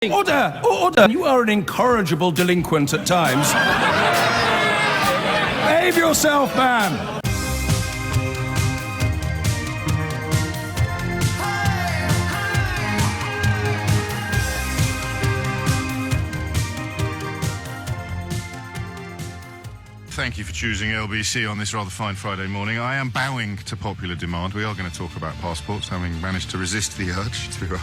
Order! Order! You are an incorrigible delinquent at times. Behave yourself, man! Thank you for choosing LBC on this rather fine Friday morning. I am bowing to popular demand. We are going to talk about passports, having managed to resist the urge to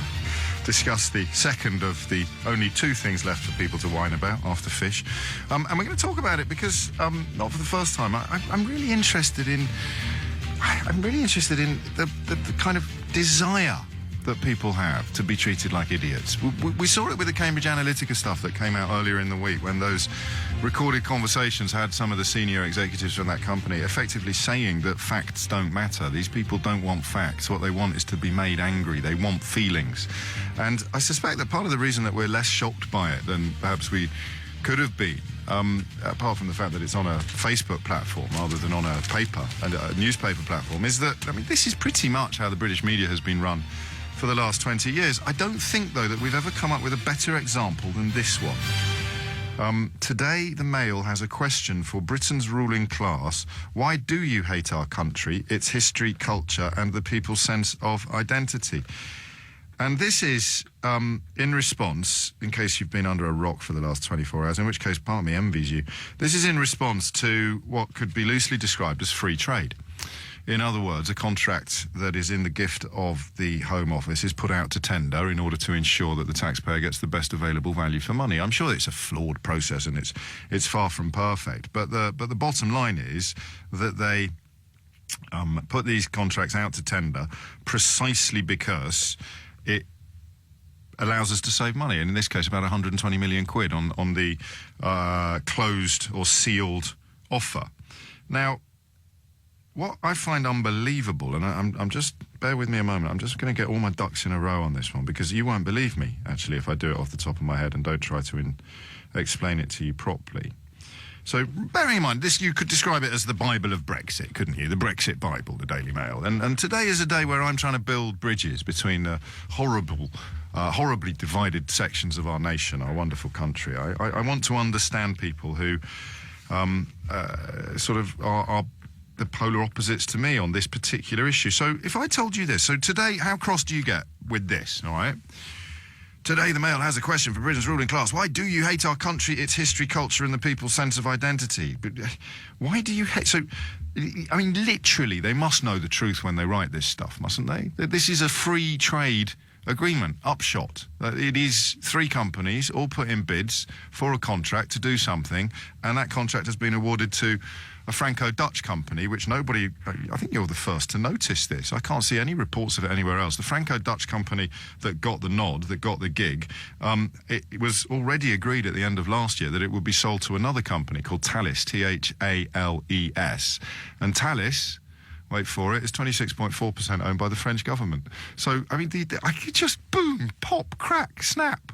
discuss the second of the only two things left for people to whine about after fish. And we're going to talk about it because, not for the first time, I'm really interested in the kind of desire that people have to be treated like idiots. We saw it with the Cambridge Analytica stuff that came out earlier in the week when those recorded conversations had some of the senior executives from that company effectively saying that facts don't matter. These people don't want facts. What they want is to be made angry. They want feelings. And I suspect that part of the reason that we're less shocked by it than perhaps we could have been, apart from the fact that it's on a Facebook platform rather than on a paper and a newspaper platform, is that, I mean, this is pretty much how the British media has been run for the last 20 years. I don't think, though, that we've ever come up with a better example than this one. Today, the Mail has a question for Britain's ruling class. Why do you hate our country, its history, culture, and the people's sense of identity? And this is in response, in case you've been under a rock for the last 24 hours, in which case part of me envies you. This is in response to what could be loosely described as free trade. In other words, a contract that is in the gift of the Home Office is put out to tender in order to ensure that the taxpayer gets the best available value for money. I'm sure it's a flawed process and it's far from perfect, but the bottom line is that they put these contracts out to tender precisely because it allows us to save money, and in this case about 120 million quid on the closed or sealed offer. Now, what I find unbelievable, and I'm just, bear with me a moment, I'm just going to get all my ducks in a row on this one, because you won't believe me, actually, if I do it off the top of my head and don't try to explain it to you properly. So, bearing in mind, this, you could describe it as the Bible of Brexit, couldn't you? The Brexit Bible, the Daily Mail. And today is a day where I'm trying to build bridges between horribly divided sections of our nation, our wonderful country. I want to understand people who sort of are the polar opposites to me on this particular issue. So if I told you this, so today, how cross do you get with this, all right? Today, the Mail has a question for Britain's ruling class. Why do you hate our country, its history, culture, and the people's sense of identity? But why do you hate... So, I mean, literally, they must know the truth when they write this stuff, mustn't they? This is a free trade agreement, upshot. It is three companies all put in bids for a contract to do something, and that contract has been awarded to a Franco-Dutch company, which nobody... I think you're the first to notice this. I can't see any reports of it anywhere else. The Franco-Dutch company that got the nod, that got the gig, it was already agreed at the end of last year that it would be sold to another company called Thales, T-H-A-L-E-S. And Thales, wait for it, is 26.4% owned by the French government. So, I mean, I could just boom, pop, crack, snap.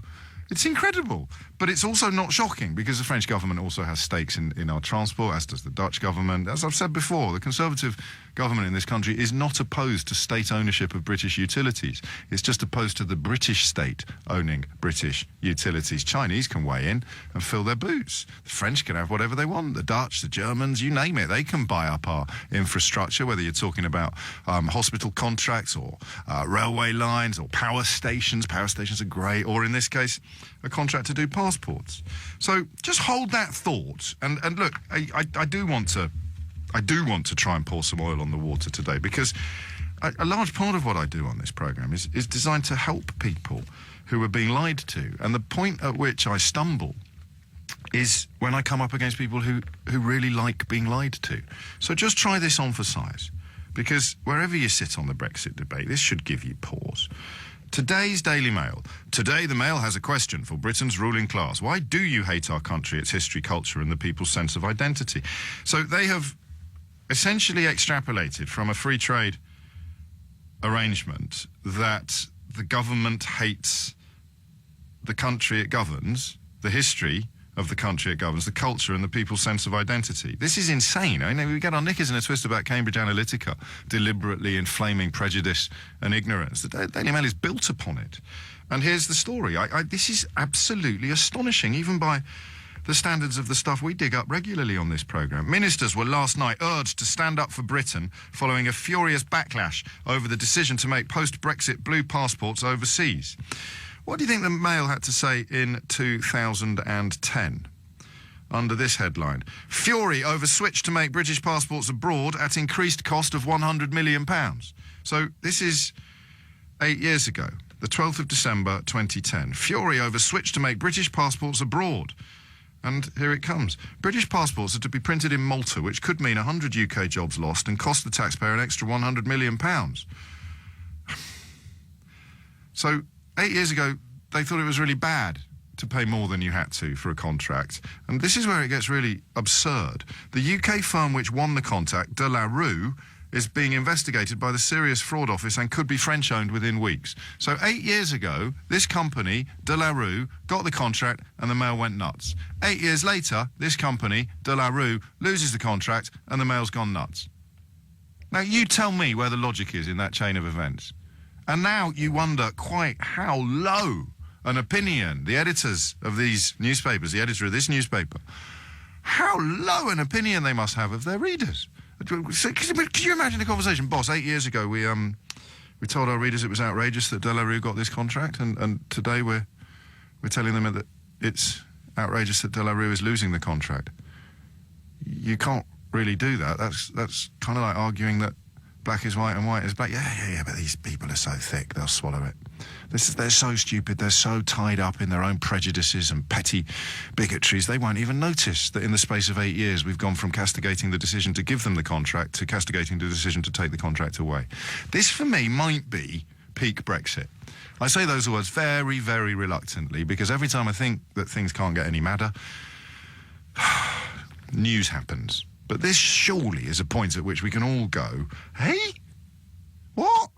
It's incredible. But it's also not shocking because the French government also has stakes in our transport, as does the Dutch government. As I've said before, the Conservative government in this country is not opposed to state ownership of British utilities. It's just opposed to the British state owning British utilities. Chinese can weigh in and fill their boots. The French can have whatever they want. The Dutch, the Germans, you name it. They can buy up our infrastructure, whether you're talking about hospital contracts or railway lines or power stations. Power stations are great. Or in this case, a contract to do passports. So just hold that thought. And look, I do want to try and pour some oil on the water today, because a large part of what I do on this programme is designed to help people who are being lied to. And the point at which I stumble is when I come up against people who really like being lied to. So just try this on for size, because wherever you sit on the Brexit debate, this should give you pause. Today's Daily Mail. Today, the Mail has a question for Britain's ruling class. Why do you hate our country, its history, culture, and the people's sense of identity? So they have essentially extrapolated from a free trade arrangement that the government hates the country it governs, the history, of the country it governs, the culture and the people's sense of identity. This is insane. I mean, we get our knickers in a twist about Cambridge Analytica deliberately inflaming prejudice and ignorance. The Daily Mail is built upon it. And here's the story. This is absolutely astonishing, even by the standards of the stuff we dig up regularly on this programme. Ministers were last night urged to stand up for Britain following a furious backlash over the decision to make post-Brexit blue passports overseas. What do you think the Mail had to say in 2010? Under this headline: fury over switch to make British passports abroad at increased cost of £100 million. So this is 8 years ago, the 12th of December 2010. Fury over switch to make British passports abroad. And here it comes. British passports are to be printed in Malta, which could mean 100 UK jobs lost and cost the taxpayer an extra £100 million. So 8 years ago, they thought it was really bad to pay more than you had to for a contract. And this is where it gets really absurd. The UK firm which won the contract, De La Rue, is being investigated by the Serious Fraud Office and could be French-owned within weeks. So 8 years ago, this company, De La Rue, got the contract and the Mail went nuts. 8 years later, this company, De La Rue, loses the contract and the Mail's gone nuts. Now, you tell me where the logic is in that chain of events. And now you wonder quite how low an opinion the editors of these newspapers, the editor of this newspaper, how low an opinion they must have of their readers. So, can you imagine the conversation? Boss, 8 years ago we told our readers it was outrageous that De La Rue got this contract, and today we're telling them that it's outrageous that De La Rue is losing the contract. You can't really do that. That's kind of like arguing that black is white and white is black. Yeah, but these people are so thick, they'll swallow it. They're so stupid, they're so tied up in their own prejudices and petty bigotries, they won't even notice that in the space of 8 years we've gone from castigating the decision to give them the contract to castigating the decision to take the contract away. This, for me, might be peak Brexit. I say those words very, very reluctantly, because every time I think that things can't get any madder, news happens. But this surely is a point at which we can all go, hey, what?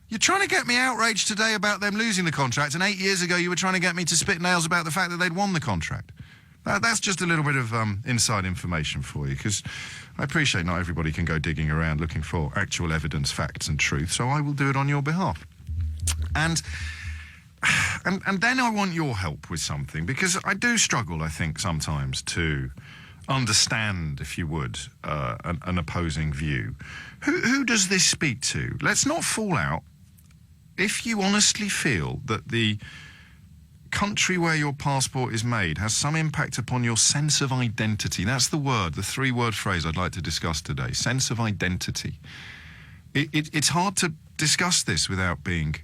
You're trying to get me outraged today about them losing the contract, and 8 years ago you were trying to get me to spit nails about the fact that they'd won the contract. That's just a little bit of inside information for you, because I appreciate not everybody can go digging around looking for actual evidence, facts and truth, so I will do it on your behalf. And then I want your help with something, because I do struggle, I think, sometimes to understand, if you would, an opposing view. Who does this speak to? Let's not fall out. If you honestly feel that the country where your passport is made has some impact upon your sense of identity, that's the word, the three-word phrase I'd like to discuss today, sense of identity. It's hard to discuss this without being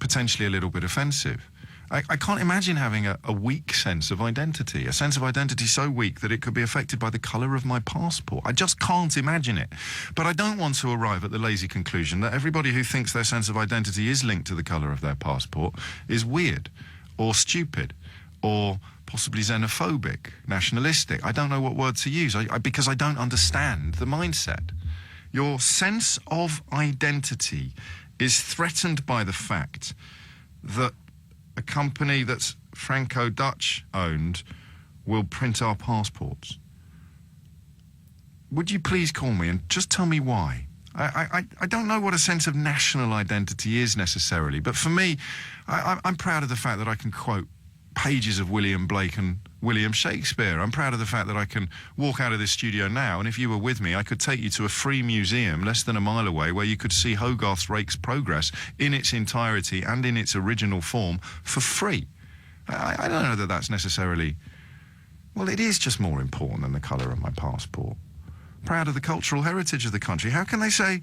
potentially a little bit offensive. I can't imagine having a weak sense of identity, a sense of identity so weak that it could be affected by the colour of my passport. I just can't imagine it. But I don't want to arrive at the lazy conclusion that everybody who thinks their sense of identity is linked to the colour of their passport is weird or stupid or possibly xenophobic, nationalistic. I don't know what word to use because I don't understand the mindset. Your sense of identity is threatened by the fact that a company that's Franco-Dutch owned will print our passports. Would you please call me and just tell me why? I don't know what a sense of national identity is necessarily, but for me, I'm proud of the fact that I can quote pages of William Blake and William Shakespeare. I'm proud of the fact that I can walk out of this studio now, and if you were with me, I could take you to a free museum less than a mile away where you could see Hogarth's Rake's Progress in its entirety and in its original form for free. I don't know that that's necessarily... Well, it is just more important than the colour of my passport. Proud of the cultural heritage of the country. How can they say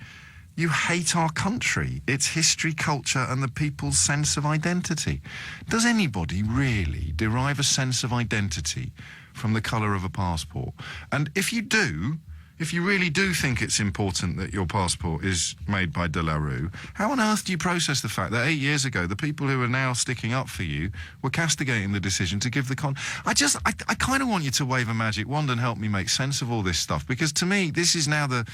you hate our country, its history, culture, and the people's sense of identity? Does anybody really derive a sense of identity from the colour of a passport? And if you do, if you really do think it's important that your passport is made by De La Rue, how on earth do you process the fact that 8 years ago, the people who are now sticking up for you were castigating the decision to give the I kind of want you to wave a magic wand and help me make sense of all this stuff, because to me, this is now the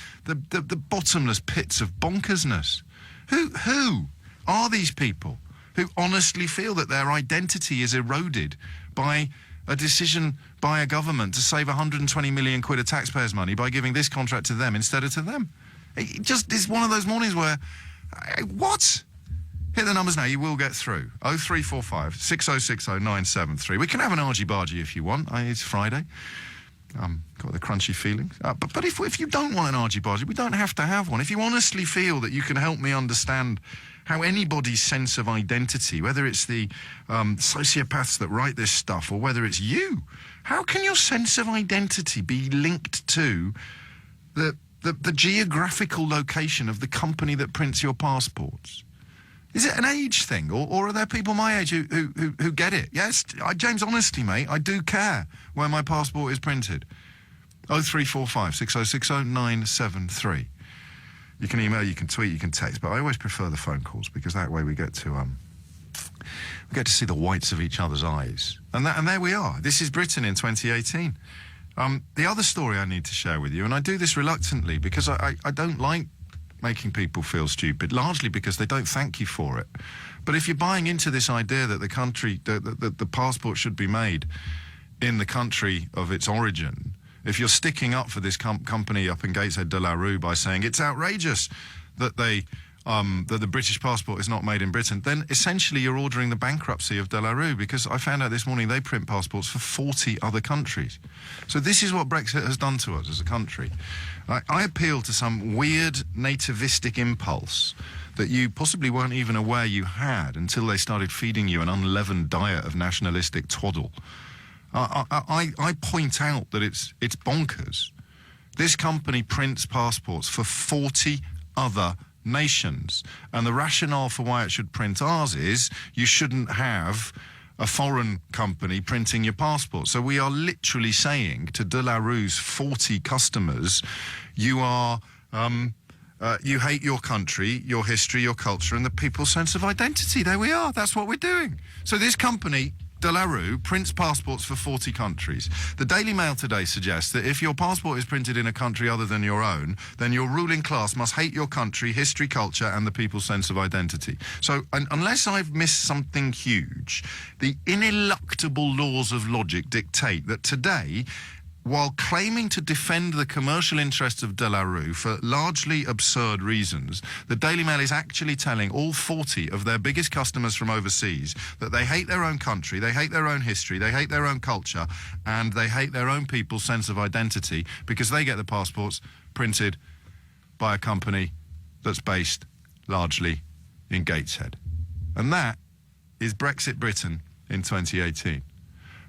bottomless pits of bonkersness. Who are these people who honestly feel that their identity is eroded by a decision by a government to save 120 million quid of taxpayers' money by giving this contract to them instead of to them. It just is one of those mornings where, what? Hit the numbers now, you will get through. 0345 6060 973. We can have an argy-bargy if you want. It's Friday. Got the crunchy feelings. But if you don't want an argy-bargy, we don't have to have one. If you honestly feel that you can help me understand how anybody's sense of identity, whether it's the sociopaths that write this stuff or whether it's you, how can your sense of identity be linked to the geographical location of the company that prints your passports? Is it an age thing, or are there people my age who get it? Yes, James, honestly, mate, I do care where my passport is printed. 0345 6060 973. You can email, you can tweet, you can text, but I always prefer the phone calls because that way we get to see the whites of each other's eyes. And there we are. This is Britain in 2018. The other story I need to share with you, and I do this reluctantly because I don't like making people feel stupid, largely because they don't thank you for it. But if you're buying into this idea that the passport should be made in the country of its origin, if you're sticking up for this company up in Gateshead de la Rue by saying it's outrageous that that the British passport is not made in Britain, then essentially you're ordering the bankruptcy of de la Rue, because I found out this morning they print passports for 40 other countries. So this is what Brexit has done to us as a country. I appeal to some weird nativistic impulse that you possibly weren't even aware you had until they started feeding you an unleavened diet of nationalistic twaddle. I point out that it's bonkers. This company prints passports for 40 other nations, and the rationale for why it should print ours is you shouldn't have a foreign company printing your passport. So we are literally saying to de la Rue's 40 customers, you hate your country, your history, your culture, and the people's sense of identity. There we are. That's what we're doing. So this company, de la Rue, prints passports for 40 countries. The Daily Mail today suggests that if your passport is printed in a country other than your own, then your ruling class must hate your country, history, culture, and the people's sense of identity. So unless I've missed something huge, the ineluctable laws of logic dictate that today, while claiming to defend the commercial interests of de la Rue for largely absurd reasons, the Daily Mail is actually telling all 40 of their biggest customers from overseas that they hate their own country, they hate their own history, they hate their own culture, and they hate their own people's sense of identity because they get the passports printed by a company that's based largely in Gateshead. And that is Brexit Britain in 2018.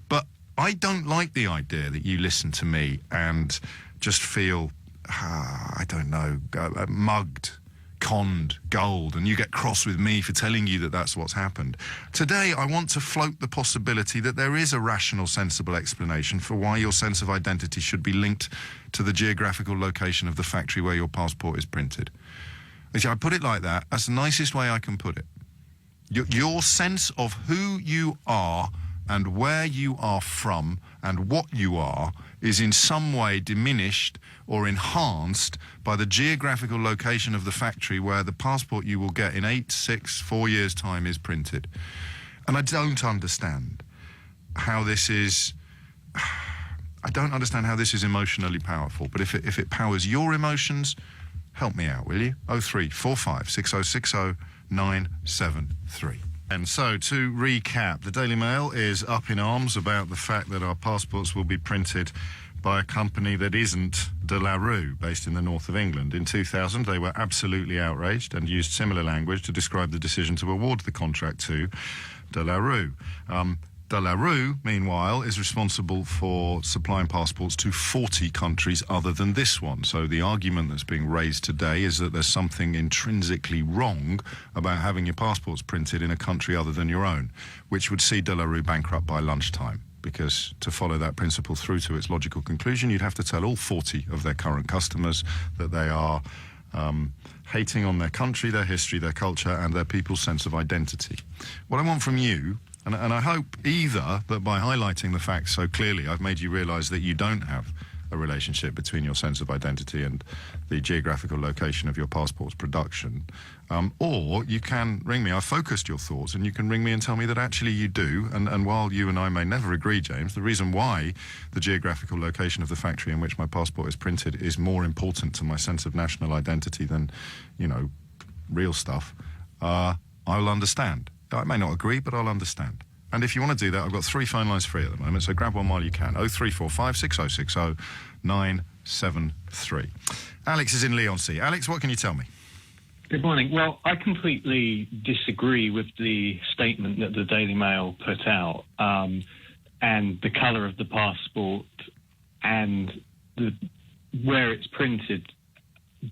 But I don't like the idea that you listen to me and just feel, I don't know, mugged, conned, gulled, and you get cross with me for telling you that that's what's happened. Today, I want to float the possibility that there is a rational, sensible explanation for why your sense of identity should be linked to the geographical location of the factory where your passport is printed. You see, I put it like that. That's the nicest way I can put it. Your sense of who you are and where you are from and what you are is in some way diminished or enhanced by the geographical location of the factory where the passport you will get in 4 years' time is printed. And I don't understand how this is... I don't understand how this is emotionally powerful, but if it powers your emotions, help me out, will you? 0345 6060 973. And so, to recap, the Daily Mail is up in arms about the fact that our passports will be printed by a company that isn't de la Rue, based in the north of England. In 2000, they were absolutely outraged and used similar language to describe the decision to award the contract to de la Rue. De la Rue, meanwhile, is responsible for supplying passports to 40 countries other than this one. So the argument that's being raised today is that there's something intrinsically wrong about having your passports printed in a country other than your own, which would see de la Rue bankrupt by lunchtime. Because to follow that principle through to its logical conclusion, you'd have to tell all 40 of their current customers that they are hating on their country, their history, their culture, and their people's sense of identity. What I want from you, and I hope either that by highlighting the facts so clearly I've made you realise that you don't have a relationship between your sense of identity and the geographical location of your passport's production. Or you can ring me. I've focused your thoughts, and you can ring me and tell me that actually you do. And while you and I may never agree, James, the reason why the geographical location of the factory in which my passport is printed is more important to my sense of national identity than, real stuff, I'll understand. I may not agree, but I'll understand. And if you want to do that, I've got 3 phone lines free at the moment, so grab one while you can. 0345 6060 973. Alex is in Leigh-on-Sea. Alex, what can you tell me? Good morning. Well, I completely disagree with the statement that the Daily Mail put out, and the colour of the passport and where it's printed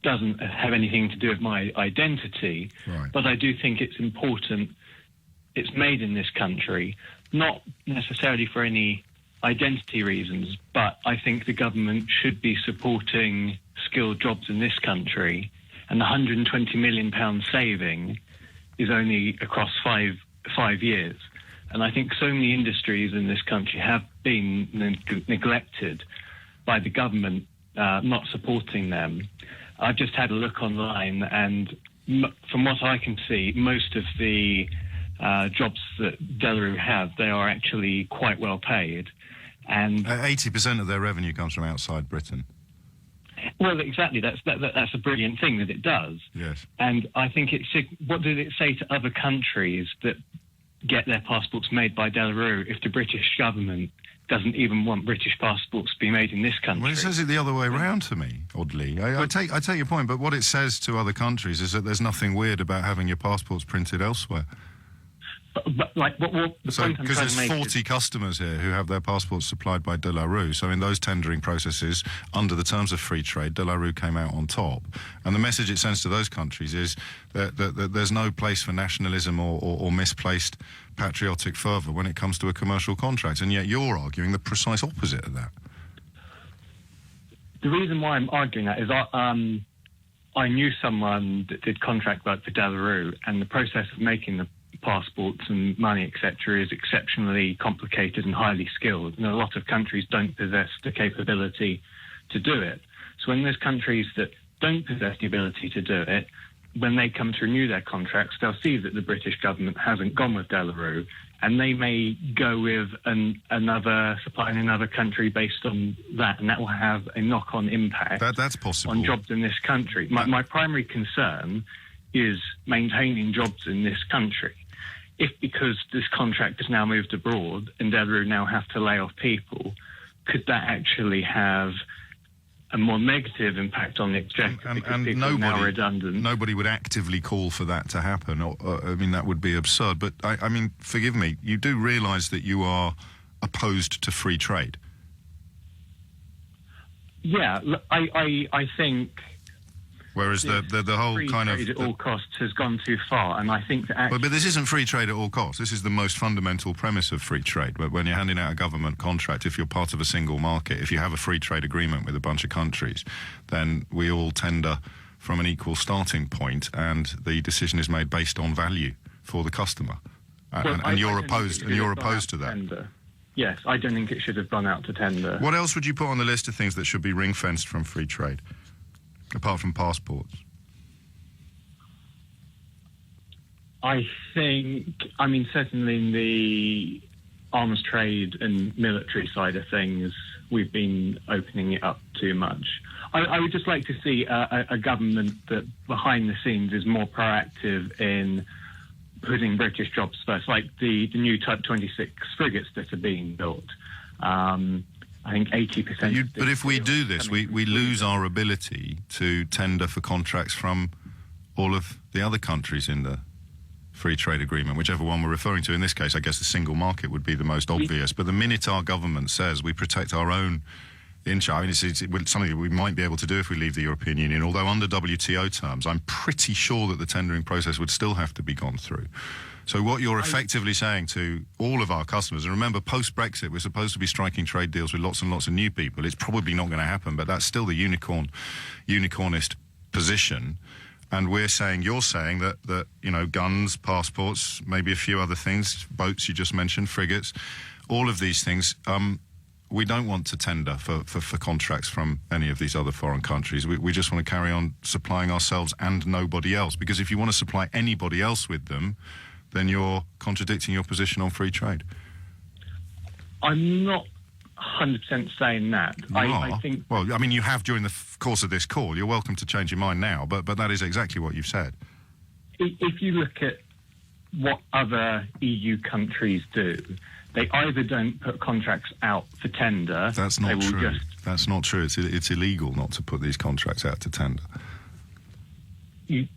doesn't have anything to do with my identity. Right. But I do think it's important it's made in this country, not necessarily for any identity reasons, but I think the government should be supporting skilled jobs in this country, and the £120 million saving is only across five years. And I think so many industries in this country have been neglected by the government, not supporting them. I've just had a look online, and from what I can see, most of the jobs that Delarue have, they are actually quite well paid. And 80% of their revenue comes from outside Britain. Well, exactly. That's a brilliant thing that it does. Yes. And I think what did it say to other countries that get their passports made by Delarue if the British government doesn't even want British passports to be made in this country? Well, it says it the other way around to me, oddly. I take your point, but what it says to other countries is that there's nothing weird about having your passports printed elsewhere. But like, what the point I'm because trying to there's make 40 is, customers here who have their passports supplied by Delarue. So in those tendering processes, under the terms of free trade, Delarue came out on top. And the message it sends to those countries is that there's no place for nationalism or misplaced patriotic fervour when it comes to a commercial contract. And yet you're arguing the precise opposite of that. the reason why I'm arguing that is I knew someone that did contract work for Delarue, and the process of making the passports and money, etc., is exceptionally complicated and highly skilled. And a lot of countries don't possess the capability to do it. So when there's countries that don't possess the ability to do it, when they come to renew their contracts, they'll see that the British government hasn't gone with Delarue, and they may go with another supplier in another country based on that, and that will have a knock-on impact that's possible. on jobs in this country. My primary concern is maintaining jobs in this country. If, because this contract has now moved abroad and Delarue now have to lay off people, could that actually have a more negative impact on the exchequer because people are now redundant? Nobody would actively call for that to happen. I mean, that would be absurd. But, I mean, forgive me, you do realise that you are opposed to free trade? Yeah, I think... Whereas the whole free kind of... trade at all costs has gone too far, and I think that actually... But this isn't free trade at all costs. This is the most fundamental premise of free trade. But when you're handing out a government contract, if you're part of a single market, if you have a free trade agreement with a bunch of countries, then we all tender from an equal starting point, and the decision is made based on value for the customer. And you're opposed to that. Tender. Yes, I don't think it should have gone out to tender. What else would you put on the list of things that should be ring-fenced from free trade? Apart from passports? I think, I mean, certainly in the arms trade and military side of things, we've been opening it up too much. I would just like to see a government that behind the scenes is more proactive in putting British jobs first, like the new Type 26 frigates that are being built. I think 80%... But if we do this, we lose our ability to tender for contracts from all of the other countries in the free trade agreement, whichever one we're referring to. In this case, I guess the single market would be the most obvious. But the minute our government says we protect our own interest, I mean, it's something that we might be able to do if we leave the European Union, although under WTO terms, I'm pretty sure that the tendering process would still have to be gone through. So what you're effectively saying to all of our customers, and remember, post-Brexit, we're supposed to be striking trade deals with lots and lots of new people. It's probably not going to happen, but that's still the unicornist position. And you're saying that you know, guns, passports, maybe a few other things, boats you just mentioned, frigates, all of these things, we don't want to tender for contracts from any of these other foreign countries. We just want to carry on supplying ourselves and nobody else, because if you want to supply anybody else with them, then you're contradicting your position on free trade. I'm not 100% saying that. I think... Well, I mean, you have during the course of this call. You're welcome to change your mind now, but that is exactly what you've said. If you look at what other EU countries do, they either don't put contracts out for tender... That's not true. That's not true. It's illegal not to put these contracts out to tender. You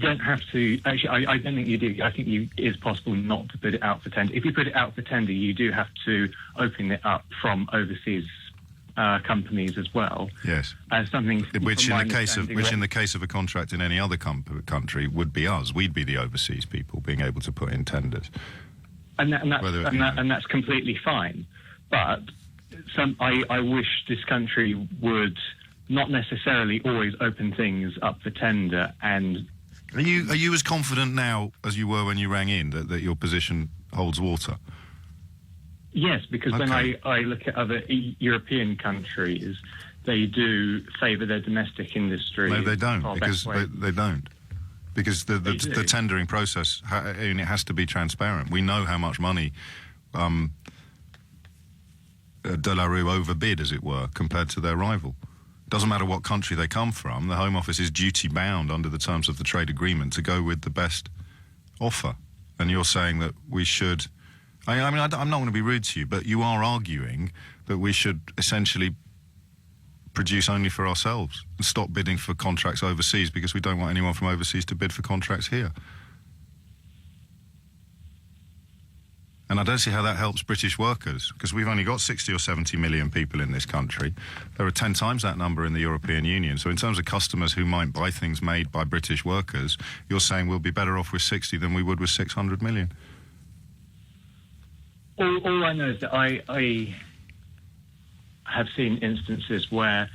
don't have to... Actually, I don't think you do. I think it is possible not to put it out for tender. If you put it out for tender, you do have to open it up from overseas companies as well. Yes. As something... Which in the case of a contract in any other country would be us. We'd be the overseas people being able to put in tenders. And that's completely fine. But I wish this country would... not necessarily always open things up for tender. And are you as confident now as you were when you rang in that your position holds water? Yes, because Okay. when I look at other European countries, they do favour their domestic industry. No, they don't, because they don't. Because the tendering process, it has to be transparent. We know how much money De La Rue overbid, as it were, compared to their rival. Doesn't matter what country they come from, the Home Office is duty-bound under the terms of the trade agreement to go with the best offer. And you're saying that we should... I'm not going to be rude to you, but you are arguing that we should essentially produce only for ourselves and stop bidding for contracts overseas because we don't want anyone from overseas to bid for contracts here. And I don't see how that helps British workers, because we've only got 60 or 70 million people in this country. There are 10 times that number in the European Union. So in terms of customers who might buy things made by British workers, you're saying we'll be better off with 60 than we would with 600 million. All I know is that I have seen instances where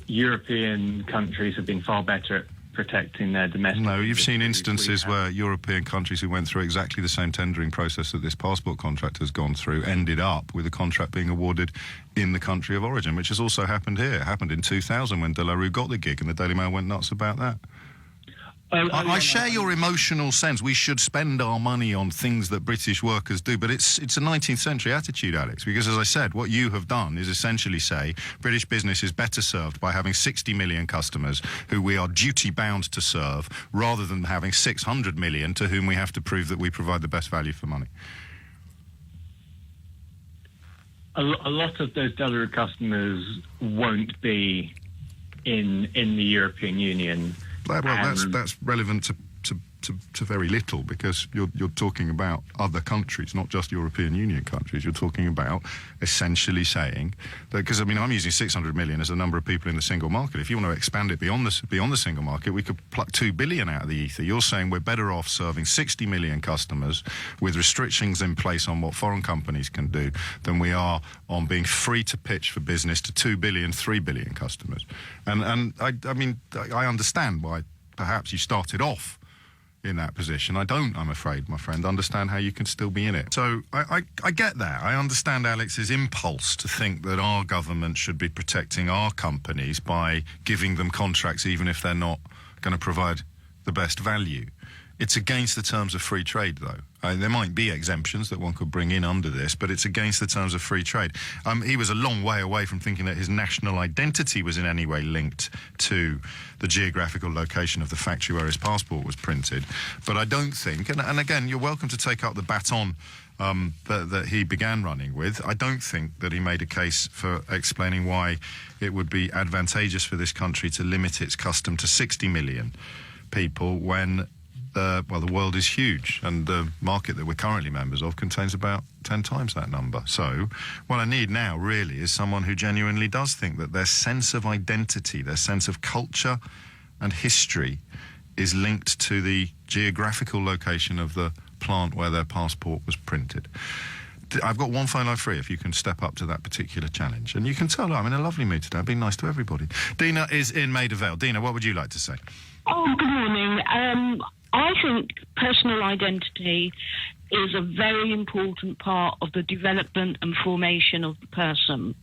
European countries have been far better at protecting their domestic... No, you've seen instances where European countries who went through exactly the same tendering process that this passport contract has gone through ended up with a contract being awarded in the country of origin, which has also happened here. It happened in 2000 when De La Rue got the gig, and the Daily Mail went nuts about that. I share your emotional sense. We should spend our money on things that British workers do, but it's a 19th century attitude, Alex, because as I said, what you have done is essentially say British business is better served by having 60 million customers who we are duty-bound to serve, rather than having 600 million to whom we have to prove that we provide the best value for money. A lot of those De La Rue customers won't be in the European Union. Well, that's relevant to very little, because you're talking about other countries, not just European Union countries. You're talking about essentially saying that, because I mean, I'm using 600 million as the number of people in the single market. If you want to expand it beyond the single market, we could pluck 2 billion out of the ether. You're saying we're better off serving 60 million customers with restrictions in place on what foreign companies can do than we are on being free to pitch for business to 2 billion, 3 billion customers. And I mean, I understand why perhaps you started off in that position. I don't, I'm afraid, my friend, understand how you can still be in it. So I get that. I understand Alex's impulse to think that our government should be protecting our companies by giving them contracts even if they're not going to provide the best value. It's against the terms of free trade, though. There might be exemptions that one could bring in under this, but it's against the terms of free trade. He was a long way away from thinking that his national identity was in any way linked to the geographical location of the factory where his passport was printed. But I don't think, and again, you're welcome to take up the baton that he began running with. I don't think that he made a case for explaining why it would be advantageous for this country to limit its custom to 60 million people when... the world is huge, and the market that we're currently members of contains about 10 times that number. So what I need now really is someone who genuinely does think that their sense of identity, their sense of culture and history is linked to the geographical location of the plant where their passport was printed. I've got one phone line free if you can step up to that particular challenge. And you can tell I'm in a lovely mood today. I've been nice to everybody. Dina is in Maida Vale. Dina, what would you like to say? Oh, good morning. I think personal identity is a very important part of the development and formation of the person.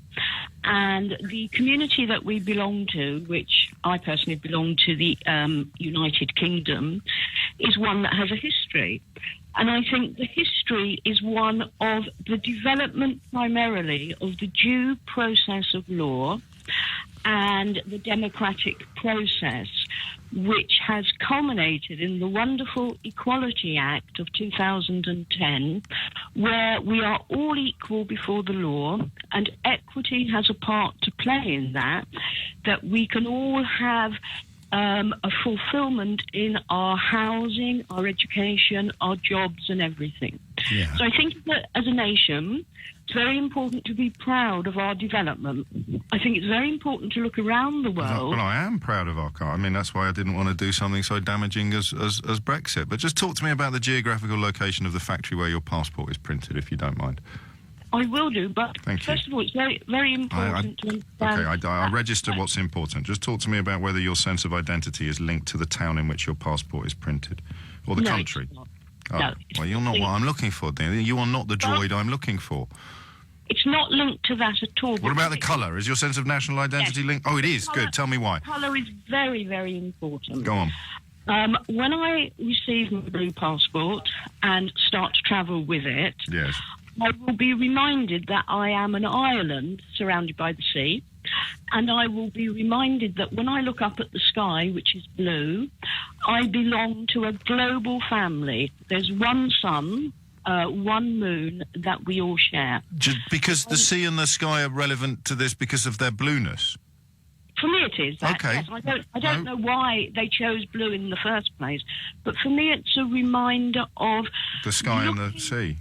And the community that we belong to, which I personally belong to, the United Kingdom, is one that has a history. And I think the history is one of the development primarily of the due process of law and the democratic process, which has culminated in the wonderful Equality Act of 2010, where we are all equal before the law, and equity has a part to play in that we can all have a fulfillment in our housing, our education, our jobs and everything. Yeah. So I think that as a nation, it's very important to be proud of our development. I think it's very important to look around the world. Well, I am proud of our car. I mean, that's why I didn't want to do something so damaging as Brexit. But just talk to me about the geographical location of the factory where your passport is printed, if you don't mind. I will do, but Thank you. first of all, it's very, very important to understand. Okay, I register what's important. Just talk to me about whether your sense of identity is linked to the town in which your passport is printed, or the No, country. it's not. Oh, No, well, you're not what I'm looking for, dear. You are not the droid I'm looking for. It's not linked to that at all. What about the colour? Is your sense of national identity Yes. linked? Oh, it is. Good. Tell me why. Colour is very, very important. Go on. When I receive my blue passport and start to travel with it, Yes. I will be reminded that I am an island surrounded by the sea, and I will be reminded that when I look up at the sky, which is blue, I belong to a global family. There's one sun, one moon that we all share. Because the sea and the sky are relevant to this because of their blueness. For me, it is that. Okay. Yes, I don't know why they chose blue in the first place, but for me, it's a reminder of The sky and the sea.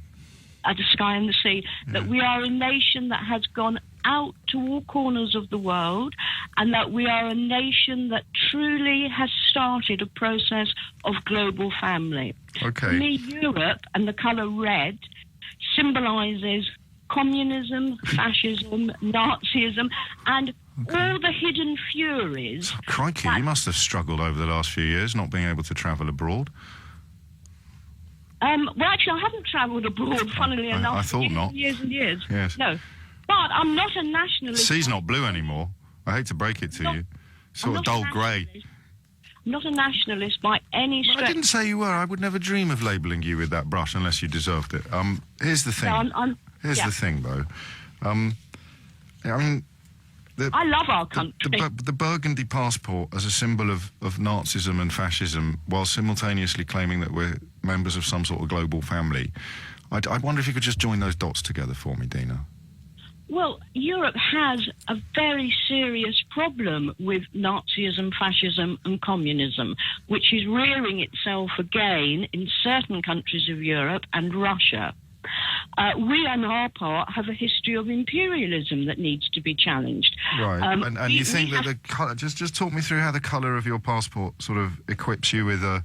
The sky and the sea, that we are a nation that has gone out to all corners of the world, and that we are a nation that truly has started a process of global family. Okay. For me, Europe and the colour red symbolises communism, fascism, Nazism, and all the hidden furies. Crikey, you must have struggled over the last few years not being able to travel abroad. Well, actually, I haven't travelled abroad, funnily enough. I thought not. Years and years. Yes. No. But I'm not a nationalist. The sea's not blue anymore. I hate to break it to you. Sort of dull grey. I'm not a nationalist by any Well, stretch. I didn't say you were. I would never dream of labelling you with that brush unless you deserved it. Here's the thing. No, Here's yeah. the thing, though. I mean... I love our country. The burgundy passport as a symbol of Nazism and fascism, while simultaneously claiming that we're members of some sort of global family. I wonder if you could just join those dots together for me, Dina. Well, Europe has a very serious problem with Nazism, fascism and communism, which is rearing itself again in certain countries of Europe and Russia. We, on our part, have a history of imperialism that needs to be challenged. Right, and you think that the colour... Just talk me through how the colour of your passport sort of equips you with a...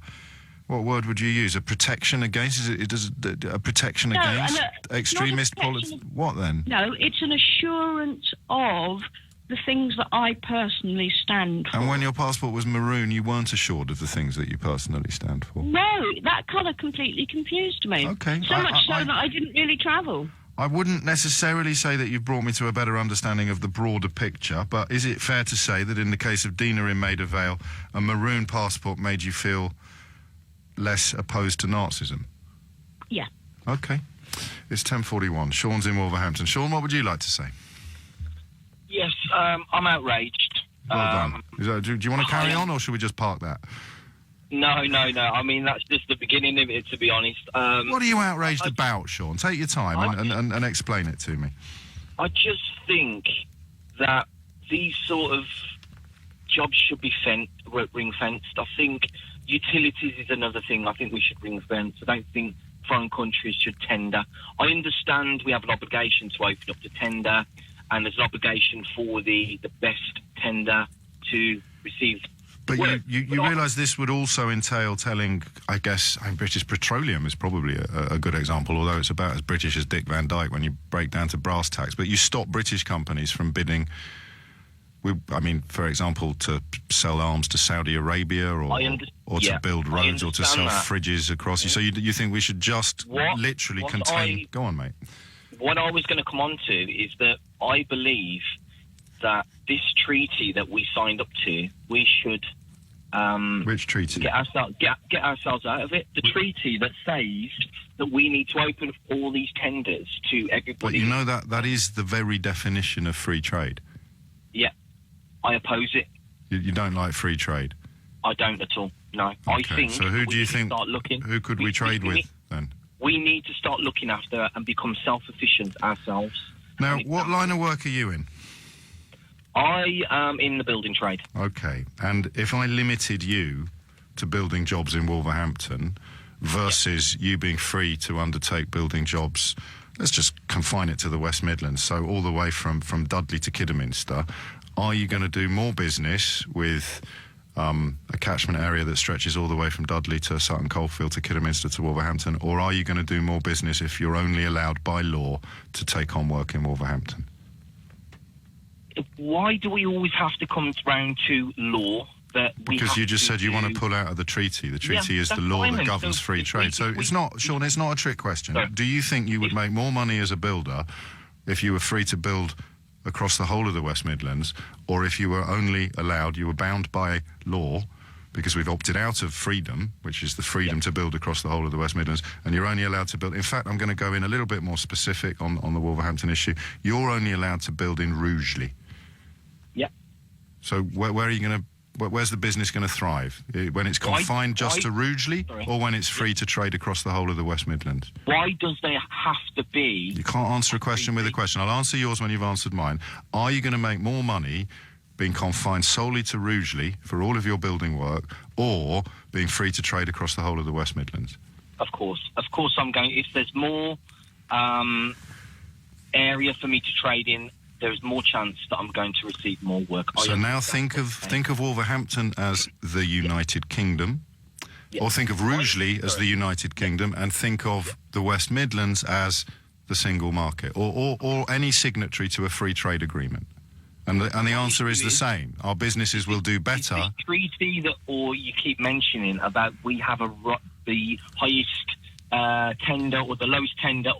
What word would you use? A protection against? A protection against extremist politics? What then? No, it's an assurance of the things that I personally stand for. And when your passport was maroon, you weren't assured of the things that you personally stand for? No, that colour completely confused me. Okay. So much so that I didn't really travel. I wouldn't necessarily say that you've brought me to a better understanding of the broader picture, but is it fair to say that in the case of Dina in Maida Vale, a maroon passport made you feel less opposed to Nazism? Yeah. Okay. It's 10:41. Sean's in Wolverhampton. Sean, what would you like to say? Yes, I'm outraged. Well done. Do you want to carry on, or should we just park that? No. I mean, that's just the beginning of it, to be honest. What are you outraged about, Sean? Take your time and explain it to me. I just think that these sort of jobs should be ring-fenced. I think utilities is another thing I think we should ring-fence. I don't think foreign countries should tender. I understand we have an obligation to open up to tender, and there's an obligation for the best tender to receive. But you realise this would also entail telling, I guess, British Petroleum is probably a good example, although it's about as British as Dick Van Dyke when you break down to brass tacks. But you stop British companies from bidding I mean, for example, to sell arms to Saudi Arabia or to build roads or to sell fridges across. So you think we should just literally contain... Go on, mate. What I was going to come on to is that I believe that this treaty that we signed up to, we should... Which treaty? Get ourselves out of it. The treaty that says that we need to open all these tenders to everybody. But you know that is the very definition of free trade. Yeah, I oppose it. You don't like free trade? I don't at all, no. Okay. I think... So who do you think... Who could we trade with, then? We need to start looking after and become self-sufficient ourselves. Now, what line of work are you in? I am in the building trade. Okay, and if I limited you to building jobs in Wolverhampton versus you being free to undertake building jobs, let's just confine it to the West Midlands, so all the way from Dudley to Kidderminster, are you going to do more business with a catchment area that stretches all the way from Dudley to Sutton Coldfield to Kidderminster to Wolverhampton, or are you going to do more business if you're only allowed by law to take on work in Wolverhampton? Why do we always have to come round to law? Because you just said you want to pull out of the treaty. The treaty is the law that governs free trade. So it's not, Sean, it's not a trick question. No. Do you think you would make more money as a builder if you were free to build across the whole of the West Midlands, or if you were only allowed, you were bound by law, because we've opted out of freedom, which is the freedom to build across the whole of the West Midlands, and you're only allowed to build... In fact, I'm going to go in a little bit more specific on the Wolverhampton issue. You're only allowed to build in Rugeley. Yeah. So where are you going to... Where's the business going to thrive? When it's confined just to Rugeley, or when it's free to trade across the whole of the West Midlands? Why does there have to be... You can't answer a question with a question. I'll answer yours when you've answered mine. Are you going to make more money being confined solely to Rugeley for all of your building work, or being free to trade across the whole of the West Midlands? Of course I'm going... If there's more area for me to trade in, there's more chance that I'm going to receive more work. So now think of Wolverhampton as the United Kingdom, or think of Rugeley as the United Kingdom, and think of the West Midlands as the single market, or any signatory to a free trade agreement. And the answer is the same. Our businesses will do better. The treaty that, or you keep mentioning about we have the highest tender or the lowest tender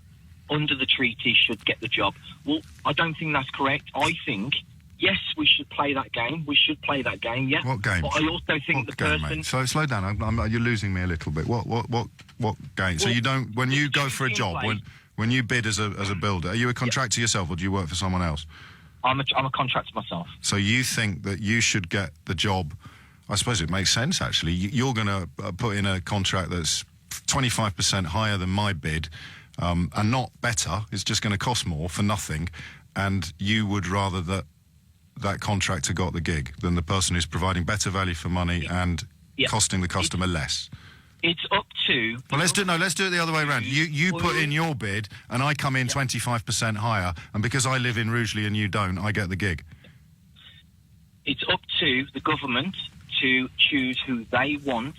under the treaty should get the job. Well, I don't think that's correct. I think, yes, we should play that game. We should play that game, yeah. What game? But I also think the game, person... Mate? So slow down. You're losing me a little bit. What game? Well, so you don't... When you go for a job, when you bid as a builder, are you a contractor yourself, or do you work for someone else? I'm a contractor myself. So you think that you should get the job... I suppose it makes sense, actually. You're going to put in a contract that's 25% higher than my bid, and not better. It's just going to cost more for nothing, and you would rather that contractor got the gig than the person who's providing better value for money and costing the customer less. It's up to... Well, let's do it the other way around. You put in your bid, and I come in 25% higher, and because I live in Rugeley and you don't, I get the gig. It's up to the government to choose who they want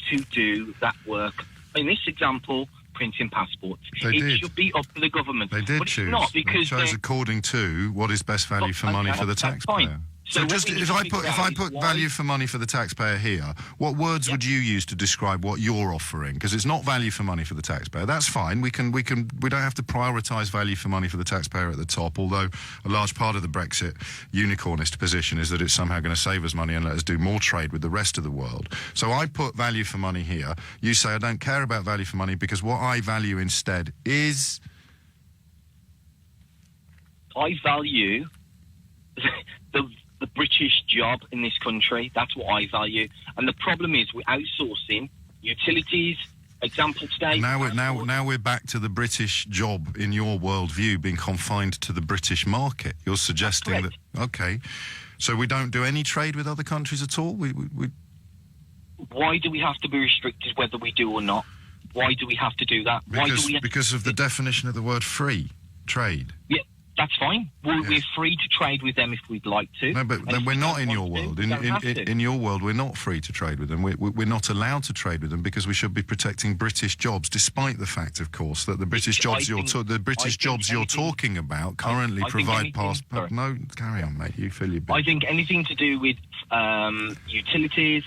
to do that work. In this example, printing passports. It should be up to the government. They did choose. It's not, because they chose according to what is best value for money for the taxpayer. So just if I put value for money for the taxpayer here, what words would you use to describe what you're offering? Because it's not value for money for the taxpayer. That's fine. We don't have to prioritise value for money for the taxpayer at the top. Although a large part of the Brexit unicornist position is that it's somehow going to save us money and let us do more trade with the rest of the world. So I put value for money here. You say I don't care about value for money because what I value instead is... I value the British job in this country. That's what I value. And the problem is we're outsourcing utilities. Example today. Now we're back to the British job in your worldview being confined to the British market. You're suggesting that... Okay. So we don't do any trade with other countries at all? We... Why do we have to be restricted whether we do or not? Why do we have to do that? Because of the definition of the word free trade. Yeah, that's fine. fine. We're free to trade with them if we'd like to. No, but then we're not in your world. In your world, we're not free to trade with them. We're not allowed to trade with them because we should be protecting British jobs, despite the fact, of course, that the British jobs you're talking about currently provide passport. No, carry on, mate. You fill your bit. I think anything to do with utilities,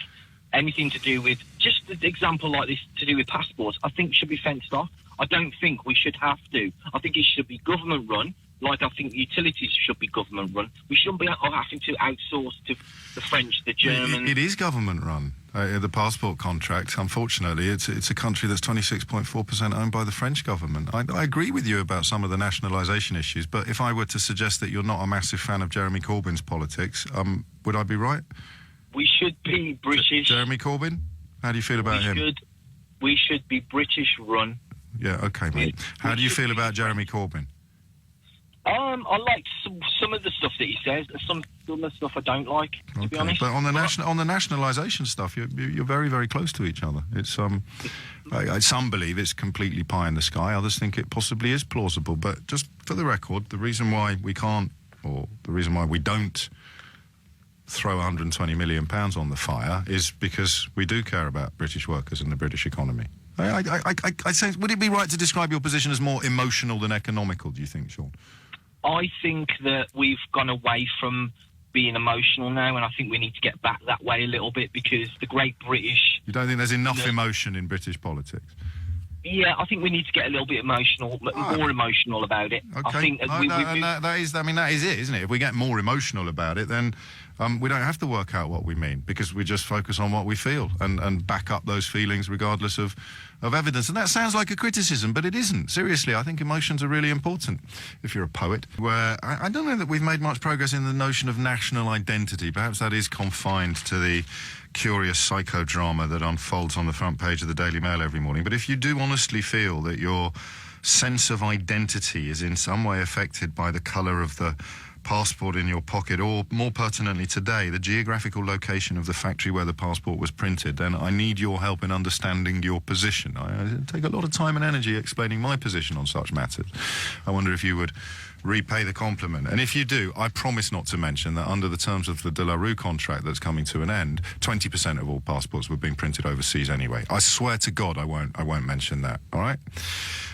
anything to do with just an example like this to do with passports, I think should be fenced off. I don't think we should have to. I think it should be government run, like I think utilities should be government run. We shouldn't be having to outsource to the French, the Germans. It is government run. The passport contract, unfortunately, it's a country that's 26.4% owned by the French government. I agree with you about some of the nationalisation issues, but if I were to suggest that you're not a massive fan of Jeremy Corbyn's politics, would I be right? We should be British. Jeremy Corbyn? How do you feel about him? We should be British run. Yeah, okay, mate. How do you feel about Jeremy Corbyn? I like some of the stuff that he says. Some of the stuff I don't like, to be honest. But on the nationalisation stuff, you're very, very close to each other. It's some believe it's completely pie in the sky. Others think it possibly is plausible. But just for the record, the reason why we can't, or the reason why we don't throw £120 million on the fire is because we do care about British workers and the British economy. I say, would it be right to describe your position as more emotional than economical, do you think, Sean? I think that we've gone away from being emotional now, and I think we need to get back that way a little bit because the great British... You don't think there's enough emotion in British politics? Yeah, I think we need to get a little bit emotional, more emotional about it. Okay. I think that is it, isn't it? If we get more emotional about it, then we don't have to work out what we mean because we just focus on what we feel and back up those feelings regardless of evidence. And that sounds like a criticism, but it isn't. Seriously, I think emotions are really important if you're a poet. Where I don't know that we've made much progress in the notion of national identity. Perhaps that is confined to the curious psychodrama that unfolds on the front page of the Daily Mail every morning. But if you do honestly feel that your sense of identity is in some way affected by the colour of the passport in your pocket, or more pertinently today, the geographical location of the factory where the passport was printed, then I need your help in understanding your position. I take a lot of time and energy explaining my position on such matters. I wonder if you would repay the compliment. And if you do, I promise not to mention that under the terms of the De La Rue contract that's coming to an end, 20% of all passports were being printed overseas anyway. I swear to God I won't mention that, all right?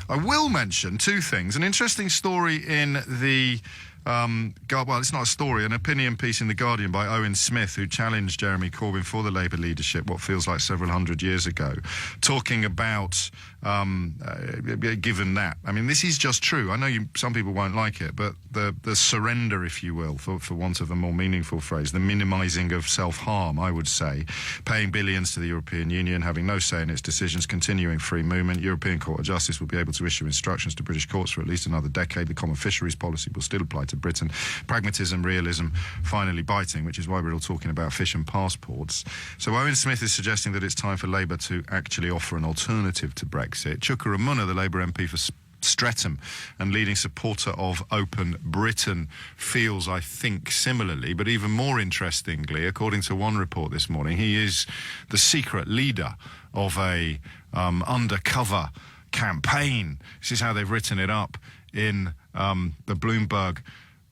I will mention two things. An interesting story in the... well, it's not a story, an opinion piece in The Guardian by Owen Smith, who challenged Jeremy Corbyn for the Labour leadership what feels like several hundred years ago, talking about, given that, I mean, this is just true. I know some people won't like it, but the surrender, if you will, for want of a more meaningful phrase, the minimising of self-harm, I would say, paying billions to the European Union, having no say in its decisions, continuing free movement, European Court of Justice will be able to issue instructions to British courts for at least another decade, the common fisheries policy will still apply to Britain, pragmatism, realism, finally biting, which is why we're all talking about fish and passports. So Owen Smith is suggesting that it's time for Labour to actually offer an alternative to Brexit. Chuka Umunna, the Labour MP for Streatham and leading supporter of Open Britain, feels, I think, similarly, but even more interestingly, according to one report this morning, he is the secret leader of a undercover campaign. This is how they've written it up in the Bloomberg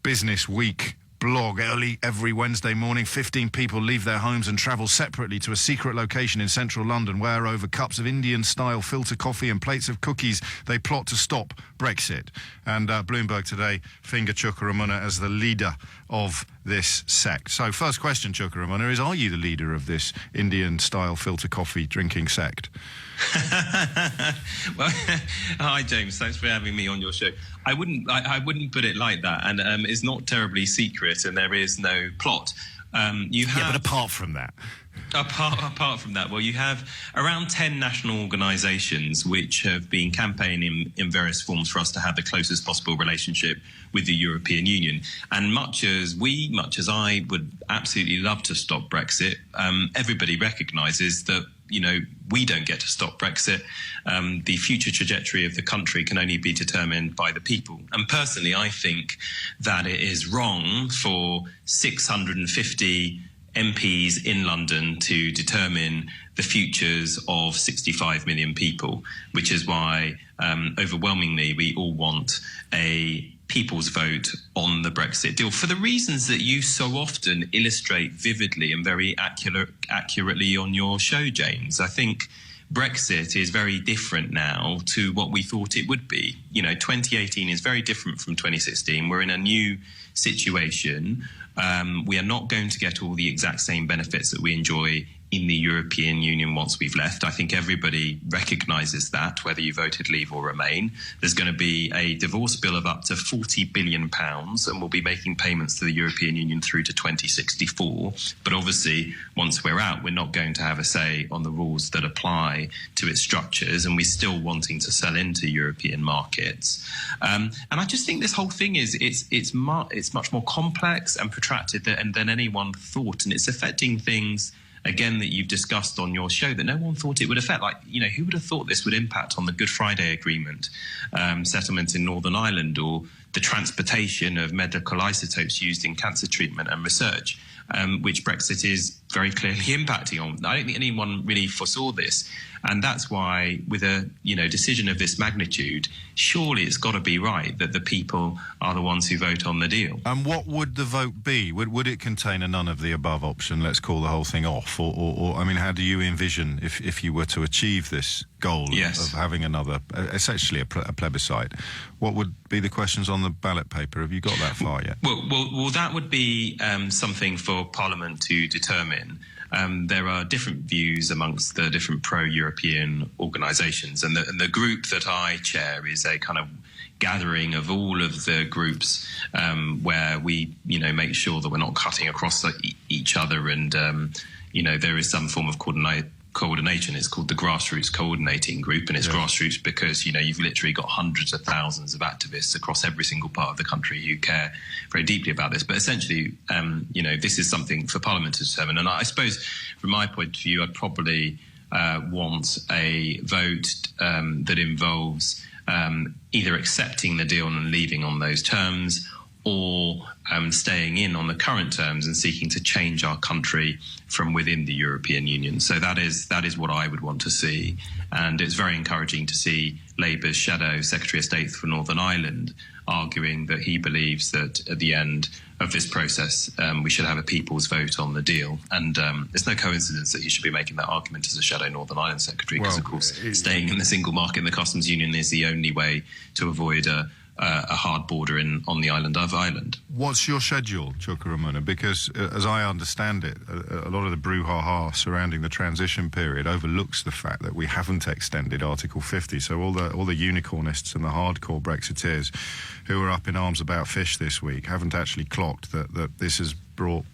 Business Week blog. Early every Wednesday morning, 15 people leave their homes and travel separately to a secret location in central London where, over cups of Indian-style filter coffee and plates of cookies, they plot to stop Brexit. And Bloomberg today finger Chuka Umunna as the leader of this sect. So first question, Chuka Umunna, is, are you the leader of this Indian-style filter coffee drinking sect? Well, hi James, thanks for having me on your show. I wouldn't put it like that, and it's not terribly secret, and there is no plot. But apart from that, well, you have around 10 national organisations which have been campaigning in various forms for us to have the closest possible relationship with the European Union. And much as I would absolutely love to stop Brexit, everybody recognises that, you know, we don't get to stop Brexit. The future trajectory of the country can only be determined by the people. And personally, I think that it is wrong for 650 MPs in London to determine the futures of 65 million people, which is why overwhelmingly we all want a people's vote on the Brexit deal for the reasons that you so often illustrate vividly and very accurately on your show, James. I think Brexit is very different now to what we thought it would be. 2018 is very different from 2016. We're in a new situation. We are not going to get all the exact same benefits that we enjoy in the European Union once we've left. I think everybody recognises that, whether you voted leave or remain. There's going to be a divorce bill of up to £40 billion, and we'll be making payments to the European Union through to 2064. But obviously, once we're out, we're not going to have a say on the rules that apply to its structures, and we're still wanting to sell into European markets. And I just think this whole thing it's much more complex and protracted than anyone thought, and it's affecting things again, that you've discussed on your show that no one thought it would affect. Who would have thought this would impact on the Good Friday Agreement settlement in Northern Ireland, or the transportation of medical isotopes used in cancer treatment and research, which Brexit is very clearly impacting on. I don't think anyone really foresaw this. And that's why, with a decision of this magnitude, surely it's got to be right that the people are the ones who vote on the deal. And what would the vote be? Would it contain a none of the above option? Let's call the whole thing off. Or how do you envision if you were to achieve this goal of having another, essentially a plebiscite? What would be the questions on the ballot paper? Have you got that far yet? Well, that would be something for Parliament to determine. There are different views amongst the different pro-European organisations, and the group that I chair is a kind of gathering of all of the groups where we, make sure that we're not cutting across each other, and there is some form of coordination. It's called the Grassroots Coordinating Group, and it's grassroots because you've literally got hundreds of thousands of activists across every single part of the country who care very deeply about this. But essentially, this is something for Parliament to determine. And I suppose, from my point of view, I'd probably want a vote that involves either accepting the deal and leaving on those terms, or staying in on the current terms and seeking to change our country from within the European Union. So that is what I would want to see. And it's very encouraging to see Labour's Shadow Secretary of State for Northern Ireland arguing that he believes that at the end of this process, we should have a people's vote on the deal. And it's no coincidence that he should be making that argument as a Shadow Northern Ireland Secretary, because, of course, staying in the single market and the customs union is the only way to avoid a hard border on the island of Ireland. What's your schedule, Chukwuemeka? Because, as I understand it, a lot of the brouhaha surrounding the transition period overlooks the fact that we haven't extended Article 50. So all the unicornists and the hardcore Brexiteers who are up in arms about fish this week haven't actually clocked that this has brought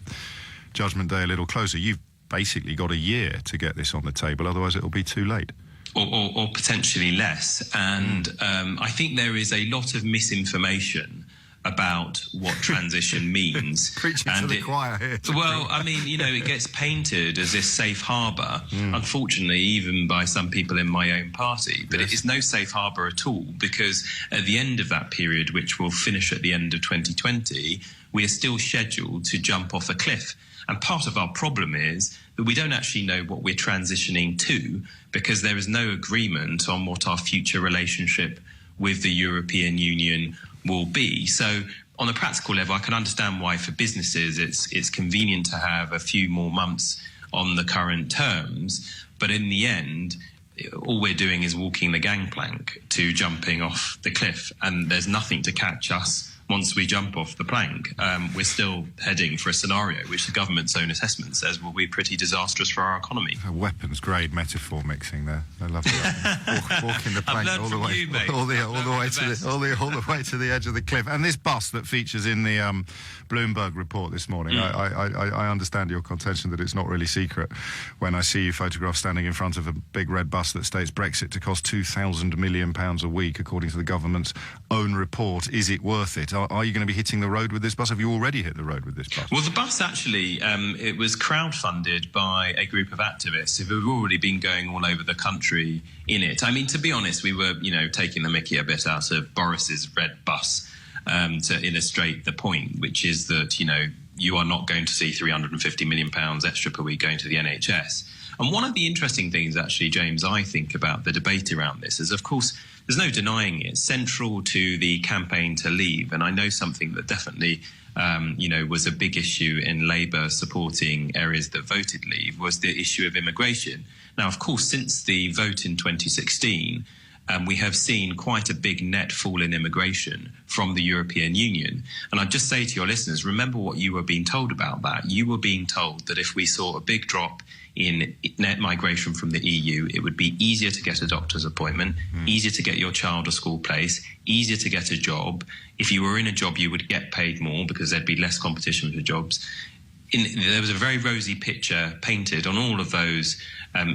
Judgment Day a little closer. You've basically got a year to get this on the table, otherwise it'll be too late. Or potentially less. And I think there is a lot of misinformation about what transition means. Preaching to the choir here. Well, it gets painted as this safe harbour, unfortunately, even by some people in my own party. But it is no safe harbour at all, because at the end of that period, which will finish at the end of 2020, we are still scheduled to jump off a cliff. And part of our problem is that we don't actually know what we're transitioning to, because there is no agreement on what our future relationship with the European Union will be. So on a practical level, I can understand why for businesses it's convenient to have a few more months on the current terms. But in the end, all we're doing is walking the gangplank to jumping off the cliff, and there's nothing to catch us once we jump off the plank. We're still heading for a scenario which the government's own assessment says will be pretty disastrous for our economy. A weapons-grade metaphor mixing there. I love that. Walking the plank all the way to the edge of the cliff. And this bus that features in the Bloomberg report this morning, I understand your contention that it's not really secret when I see you photographed standing in front of a big red bus that states Brexit to cost £2,000 million a week, according to the government's own report. Is it worth it? Are you going to be hitting the road with this bus? Have you already hit the road with this bus? Well, the bus actually, it was crowdfunded by a group of activists who have already been going all over the country in it. To be honest, we were, taking the mickey a bit out of Boris's red bus to illustrate the point, which is that, you are not going to see £350 million extra per week going to the NHS. And one of the interesting things, actually, James, I think about the debate around this is, of course, there's no denying it, central to the campaign to leave. And I know something that definitely was a big issue in Labour supporting areas that voted leave was the issue of immigration. Now, of course, since the vote in 2016, we have seen quite a big net fall in immigration from the European Union. And I'd just say to your listeners, remember what you were being told about that. You were being told that if we saw a big drop in net migration from the EU, it would be easier to get a doctor's appointment, easier to get your child a school place, easier to get a job. If you were in a job, you would get paid more because there'd be less competition for jobs. There was a very rosy picture painted on all of those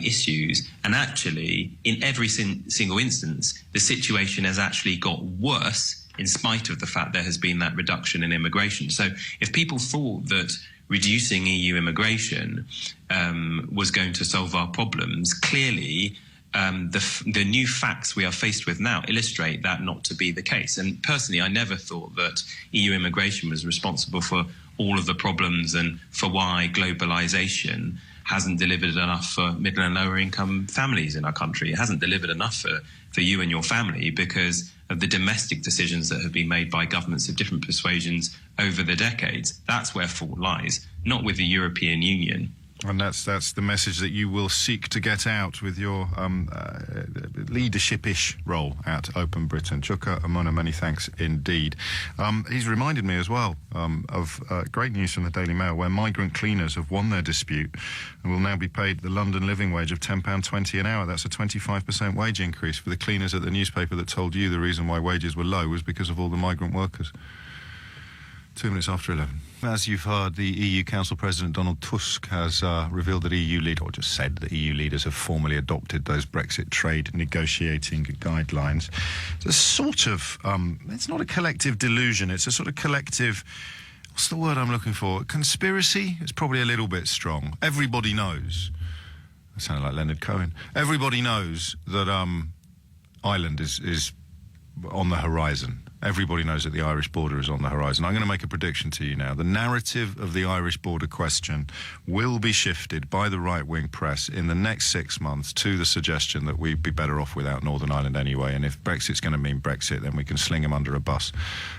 issues. And actually, in every single instance, the situation has actually got worse in spite of the fact there has been that reduction in immigration. So if people thought that reducing EU immigration was going to solve our problems, clearly the new facts we are faced with now illustrate that not to be the case. And personally, I never thought that EU immigration was responsible for all of the problems and for why globalization hasn't delivered enough for middle and lower income families in our country. It hasn't delivered enough for you and your family because of the domestic decisions that have been made by governments of different persuasions over the decades. That's where fault lies, not with the European Union. And that's the message that you will seek to get out with your leadership-ish role at Open Britain. Chuka Amuna, many thanks indeed. He's reminded me as well of great news from the Daily Mail, where migrant cleaners have won their dispute and will now be paid the London living wage of £10.20 an hour. That's a 25% wage increase for the cleaners at the newspaper that told you the reason why wages were low was because of all the migrant workers. 2 minutes after 11. As you've heard, the EU Council President Donald Tusk has revealed that just said that EU leaders have formally adopted those Brexit trade negotiating guidelines. It's a sort of, it's not a collective delusion, it's a sort of collective, what's the word I'm looking for? Conspiracy? It's probably a little bit strong. Everybody knows. I sounded like Leonard Cohen. Everybody knows that Ireland is on the horizon. Everybody knows that the Irish border is on the horizon. I'm going to make a prediction to you now. The narrative of the Irish border question will be shifted by the right-wing press in the next 6 months to the suggestion that we'd be better off without Northern Ireland anyway, and if Brexit's going to mean Brexit, then we can sling them under a bus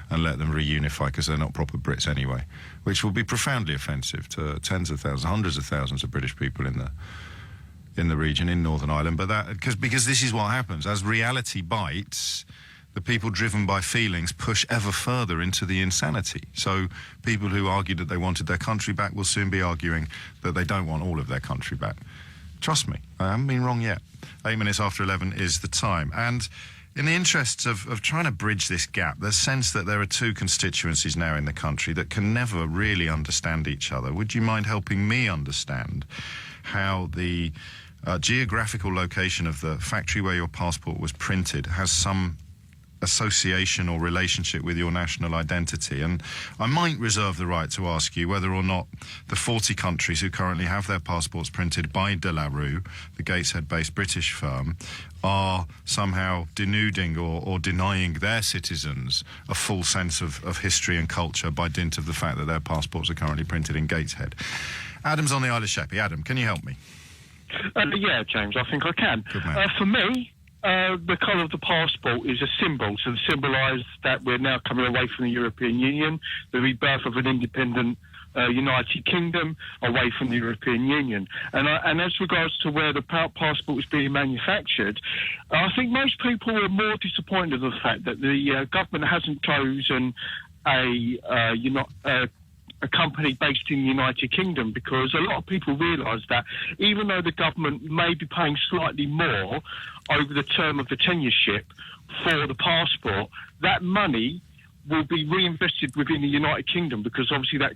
and let them reunify because they're not proper Brits anyway, which will be profoundly offensive to tens of thousands, hundreds of thousands of British people in the region, in Northern Ireland. But because this is what happens. As reality bites, the people driven by feelings push ever further into the insanity. So people who argued that they wanted their country back will soon be arguing that they don't want all of their country back. Trust me, I haven't been wrong yet. 8 minutes after 11 is the time. And in the interests of trying to bridge this gap, there's a sense that there are two constituencies now in the country that can never really understand each other. Would you mind helping me understand how the geographical location of the factory where your passport was printed has some association or relationship with your national identity? And I might reserve the right to ask you whether or not the 40 countries who currently have their passports printed by De La Rue, the Gateshead-based British firm, are somehow denuding or denying their citizens a full sense of history and culture by dint of the fact that their passports are currently printed in Gateshead. Adam's on the Isle of Sheppey. Adam, can you help me? Yeah, James, I think I can. Good man. For me, the colour of the passport is a symbol, to symbolise that we're now coming away from the European Union, the rebirth of an independent United Kingdom away from the European Union. And as regards to where the passport is being manufactured, I think most people are more disappointed with the fact that the government hasn't chosen a company based in the United Kingdom, because a lot of people realise that even though the government may be paying slightly more over the term of the tenureship for the passport, that money will be reinvested within the United Kingdom, because obviously that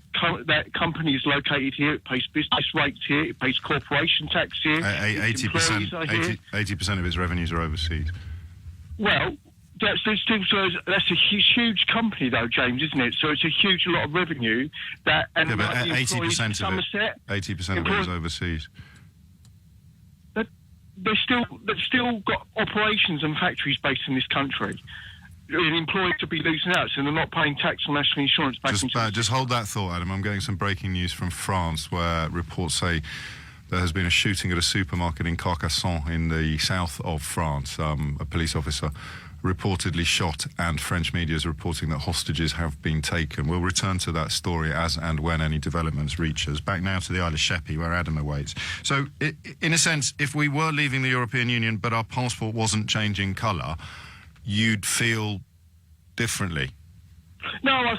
company is located here, it pays business rates here, it pays corporation tax here. 80% of its revenues are overseas. Well, that's a huge company, though, James, isn't it? So it's a huge lot of revenue that, and yeah, but 80% of Somerset, it, 80% of it is overseas. They've still got operations and factories based in this country. Employees to be losing out, so they're not paying tax on national insurance back into Just hold that thought, Adam. I'm getting some breaking news from France, where reports say there has been a shooting at a supermarket in Carcassonne in the south of France. A police officer reportedly shot, and French media is reporting that hostages have been taken. We'll return to that story as and when any developments reach us. Back now to the Isle of Sheppey, where Adam awaits. So, in a sense, if we were leaving the European Union but our passport wasn't changing colour, you'd feel differently? No,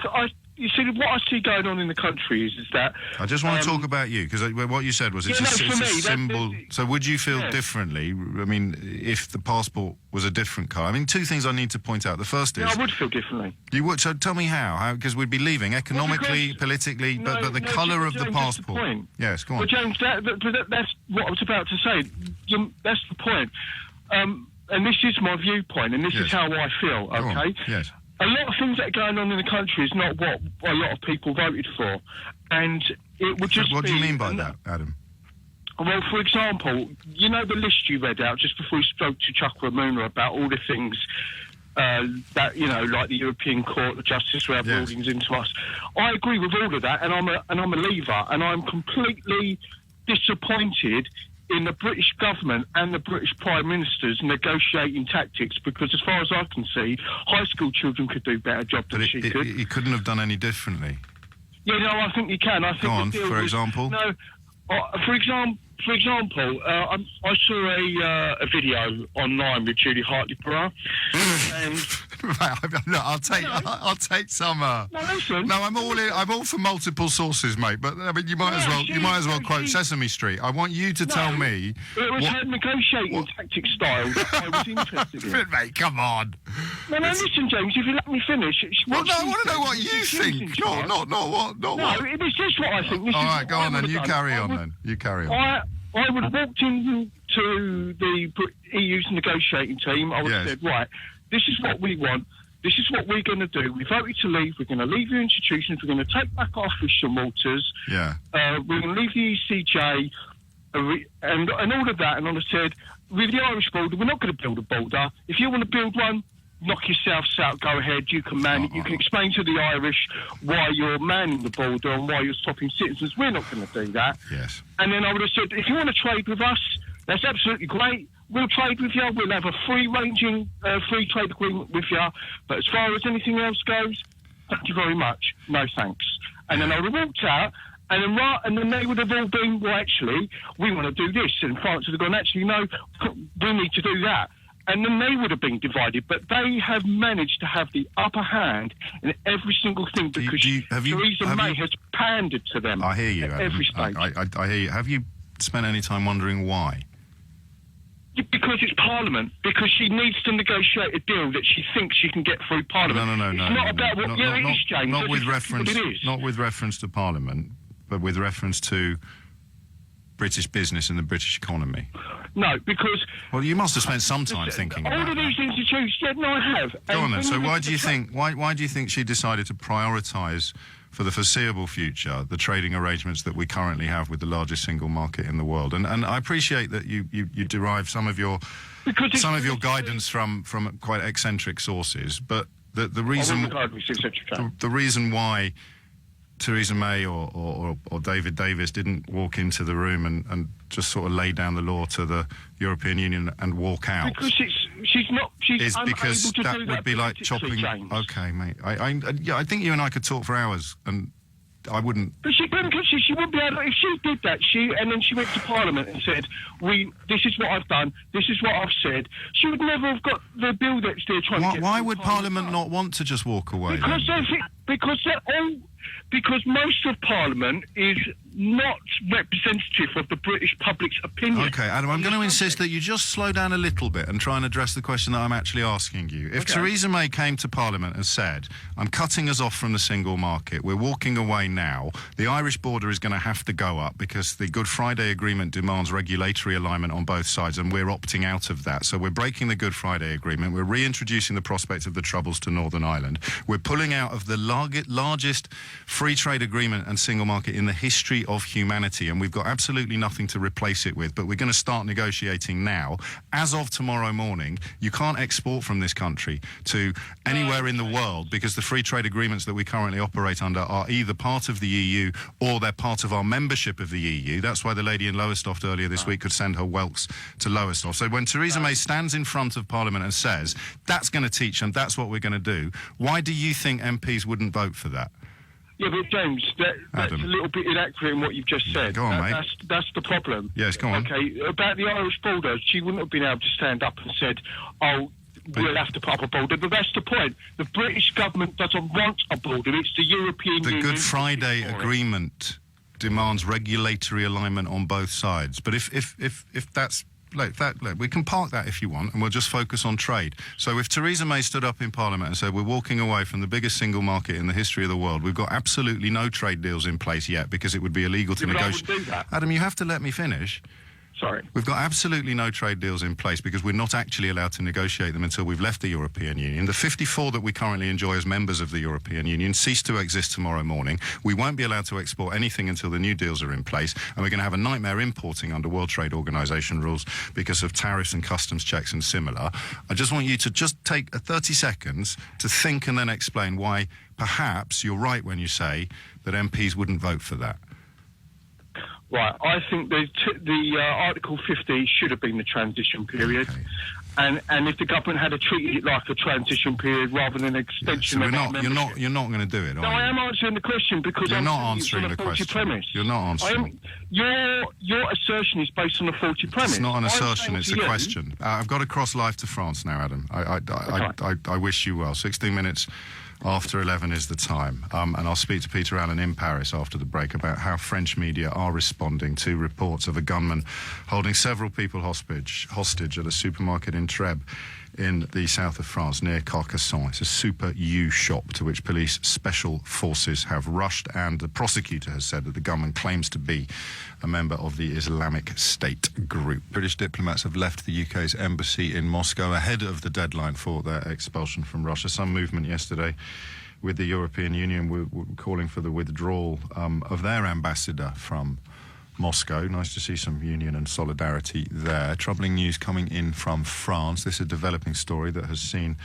you see, what I see going on in the country is that... I just want to talk about you, because what you said was it's a symbol. So would you feel differently, I mean, if the passport was a different colour? I mean, two things I need to point out. The first is... Yeah, I would feel differently. You would? So tell me how, because we'd be leaving economically, politically, but the colour of the passport... That's the point. Yes, go on. Well, James, that's what I was about to say. That's the point. And this is my viewpoint, and this is how I feel, okay? Yes. A lot of things that are going on in the country is not what a lot of people voted for. And it would just What do you mean by that, Adam? Well, for example, you know the list you read out just before you spoke to Chuck Ramuna about all the things that, you know, like the European Court, the Justice for our buildings into us. I agree with all of that, and I'm a leaver, and I'm completely disappointed in the British government and the British Prime Minister's negotiating tactics, because as far as I can see, high school children could do a better job than she could. He couldn't have done any differently. Yeah, no, I think you can. I think Go on, for example? No, for example, I saw a video online with Julie Hartley-Burr, and look, I'll take some. No, listen. No, I'm all for multiple sources, mate. But I mean, you might as well quote Sesame Street. I want you to tell me. It was her negotiating tactic style that I was interested in. Mate, come on. No, listen, James. If you let me finish. Well, no, I want to know what you think. Not what. No, it's just what I think. All right, go on then. You carry on then. You carry on. I would have walked into the EU's negotiating team. I would have said, right, this is what we want. This is what we're going to do. We voted to leave. We're going to leave your institutions. We're going to take back our fishing waters. Yeah. We're going to leave the ECJ and all of that. And I said, with the Irish border, we're not going to build a border. If you want to build one, knock yourself out, go ahead, you can man it. You can explain to the Irish why you're manning the border and why you're stopping citizens. We're not going to do that. Yes. And then I would have said, if you want to trade with us, that's absolutely great. We'll trade with you. We'll have a free-ranging free trade agreement with you. But as far as anything else goes, thank you very much. No thanks. And then I would have walked out, and then they would have all been, well, actually, we want to do this. And France would have gone, actually, no, we need to do that. And then they would have been divided, but they have managed to have the upper hand in every single thing because Theresa May has pandered to them. I hear you, at Adam. every stage. I hear you. Have you spent any time wondering why? Because it's Parliament. Because she needs to negotiate a deal that she thinks she can get through Parliament. No. It's not about what it is, James. Not with reference to Parliament, but with reference to British business and the British economy. No, because... Well, you must have spent some time thinking about all of these institutions... Yeah, no, I have. Go on then. So why do you think she decided to prioritise for the foreseeable future the trading arrangements that we currently have with the largest single market in the world? And I appreciate that you derive some of your guidance from quite eccentric sources, but the reason why Theresa May or David Davis didn't walk into the room and just sort of lay down the law to the European Union and walk out. Because she's because that would be like chopping. James. Okay, mate. I think you and I could talk for hours, and I wouldn't. But she wouldn't be able. If she did that, and then she went to Parliament and said, this is what I've done. This is what I've said. She would never have got the bill that's there trying to get. Why would Parliament not want to just walk away? Because most of Parliament is not representative of the British public's opinion. Okay, Adam, I'm going to insist that you just slow down a little bit and try and address the question that I'm actually asking you. If Theresa May came to Parliament and said, I'm cutting us off from the single market, we're walking away now, the Irish border is going to have to go up because the Good Friday Agreement demands regulatory alignment on both sides, and we're opting out of that. So we're breaking the Good Friday Agreement, we're reintroducing the prospect of the Troubles to Northern Ireland, we're pulling out of the largest free trade agreement and single market in the history country of humanity, and we've got absolutely nothing to replace it with, but we're going to start negotiating now. As of tomorrow morning, you can't export from this country to anywhere in the world because the free trade agreements that we currently operate under are either part of the EU or they're part of our membership of the EU. That's why the lady in Lowestoft earlier this week could send her whelks to Lowestoft. So when Theresa May stands in front of Parliament and says, that's going to teach them, that's what we're going to do, why do you think MPs wouldn't vote for that? Yeah, but James, that's a Adam. little bit inaccurate in what you've just said. Go on, mate. That's the problem. Yes, go on. Okay, about the Irish border, she wouldn't have been able to stand up and said, we'll have to put up a border. But that's the point. The British government doesn't want a border. It's the European Union. The Good Friday Agreement demands regulatory alignment on both sides. But if that's look, we can park that if you want, and we'll just focus on trade. So if Theresa May stood up in Parliament and said, we're walking away from the biggest single market in the history of the world, we've got absolutely no trade deals in place yet because it would be illegal to negotiate. I would do that. Adam, you have to let me finish. Sorry. We've got absolutely no trade deals in place because we're not actually allowed to negotiate them until we've left the European Union. The 54 that we currently enjoy as members of the European Union cease to exist tomorrow morning. We won't be allowed to export anything until the new deals are in place, and we're going to have a nightmare importing under World Trade Organization rules because of tariffs and customs checks and similar. I just want you to just take 30 seconds to think and then explain why perhaps you're right when you say that MPs wouldn't vote for that. Right, I think the Article 50 should have been the transition period, Okay. and if the government had treated it like a transition period rather than an extension So of our you're membership. not going to do it, No, are I you? am answering the question because You're I'm not saying answering it's the on a faulty question. premise. You're not answering. Your assertion is based on a faulty premise. It's not an I'm assertion, saying it's to a you- question. I've got to cross live to France now, Adam. I wish you well. 16 minutes after 11 is the time. And I'll speak to Peter Allen in Paris after the break about how French media are responding to reports of a gunman holding several people hostage at a supermarket in Trèbes in the south of France, near Carcassonne. It's a Super U shop to which police special forces have rushed, and the prosecutor has said that the gunman claims to be a member of the Islamic State group. British diplomats have left the UK's embassy in Moscow ahead of the deadline for their expulsion from Russia. Some movement yesterday with the European Union were calling for the withdrawal of their ambassador from Moscow. Nice to see some union and solidarity there. Troubling news coming in from France. This is a developing story that has seen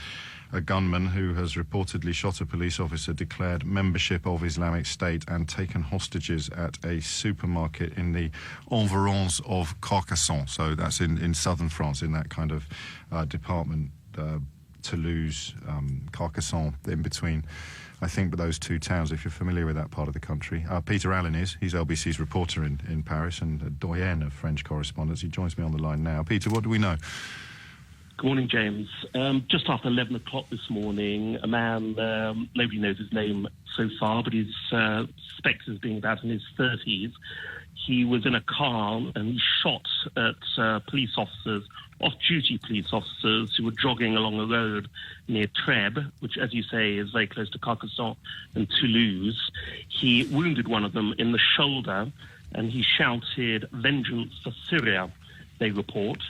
a gunman who has reportedly shot a police officer, declared membership of Islamic State and taken hostages at a supermarket in the environs of Carcassonne. So that's in southern France, in that kind of department, Toulouse, Carcassonne, in between, I think, those two towns, if you're familiar with that part of the country. Peter Allen is. He's LBC's reporter in Paris and a doyen of French correspondence. He joins me on the line now. Peter, what do we know? Good morning, James. Just after 11 o'clock this morning, a man, nobody knows his name so far, but he's suspected as being about in his 30s. He was in a car and he shot at police officers, off-duty police officers who were jogging along a road near Trèbes, which, as you say, is very close to Carcassonne and Toulouse. He wounded one of them in the shoulder and he shouted, "Vengeance for Syria," they report.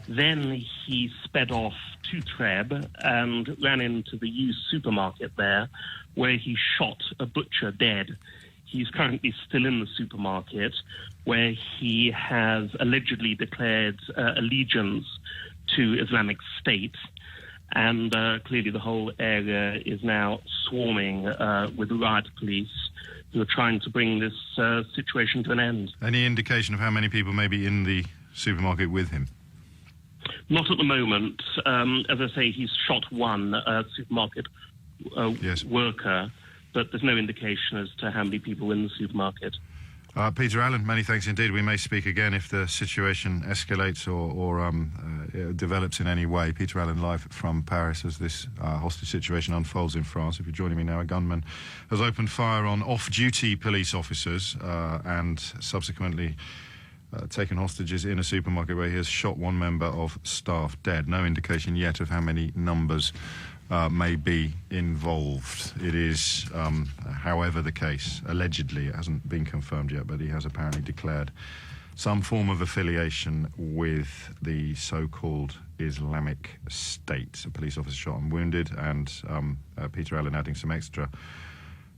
Then he sped off to Trèbes and ran into the used supermarket there, where he shot a butcher dead. He's currently still in the supermarket, where he has allegedly declared allegiance to Islamic State. And clearly the whole area is now swarming with riot police who are trying to bring this situation to an end. Any indication of how many people may be in the supermarket with him? Not at the moment. As I say, he's shot one supermarket worker, but there's no indication as to how many people were in the supermarket. Peter Allen, many thanks indeed. We may speak again if the situation escalates or develops in any way. Peter Allen live from Paris as this hostage situation unfolds in France. If you're joining me now, a gunman has opened fire on off-duty police officers and subsequently taken hostages in a supermarket where he has shot one member of staff dead. No indication yet of how many numbers may be involved. It is, however the case, allegedly, it hasn't been confirmed yet, but he has apparently declared some form of affiliation with the so-called Islamic State. A police officer shot and wounded, and Peter Allen adding some extra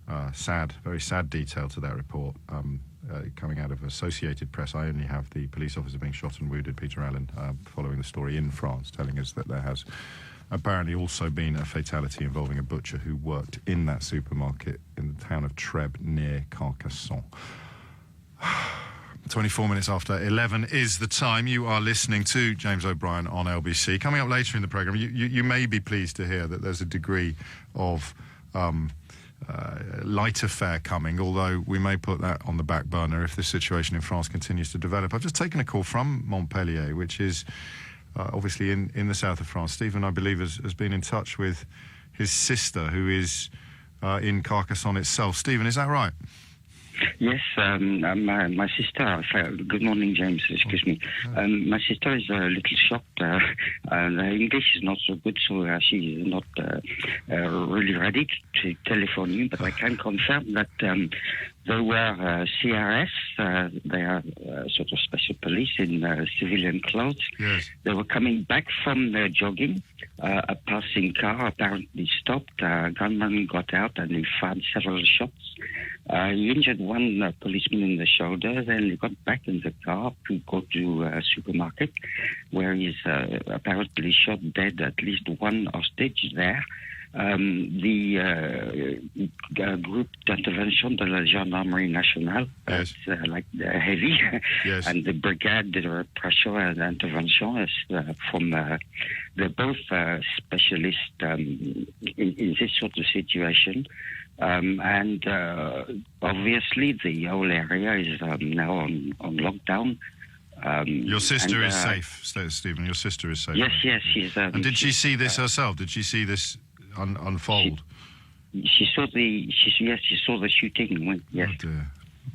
very sad detail to that report coming out of Associated Press. I only have the police officer being shot and wounded, Peter Allen, following the story in France, telling us that there has apparently also been a fatality involving a butcher who worked in that supermarket in the town of Trèbes near Carcassonne. 24 minutes after 11 is the time. You are listening to James O'Brien on LBC. Coming up later in the programme, you may be pleased to hear that there's a degree of lighter fare coming, although we may put that on the back burner if the situation in France continues to develop. I've just taken a call from Montpellier, which is obviously in the south of France. Stephen, I believe, has been in touch with his sister, who is in Carcassonne itself. Stephen, is that right? Yes, my sister. Good morning, James. Excuse me. My sister is a little shocked. Her English is not so good, so she is not really ready to telephone you. But I can confirm that they were CRS. They are sort of special police in civilian clothes. Yes. They were coming back from their jogging. A passing car apparently stopped. A gunman got out and he fired several shots. He injured one policeman in the shoulder, then he got back in the car to go to a supermarket where he's apparently shot dead at least one hostage there. The group d'intervention de la Gendarmerie Nationale, yes. Like the heavy, yes. And the brigade de repression and intervention is they're both specialists in this sort of situation. And obviously the whole area is now on lockdown. Your sister is safe, Stephen. Your sister is safe. Yes, yes. She's, and did she see this herself? Did she see this unfold? She saw the shooting. Yes. Oh dear,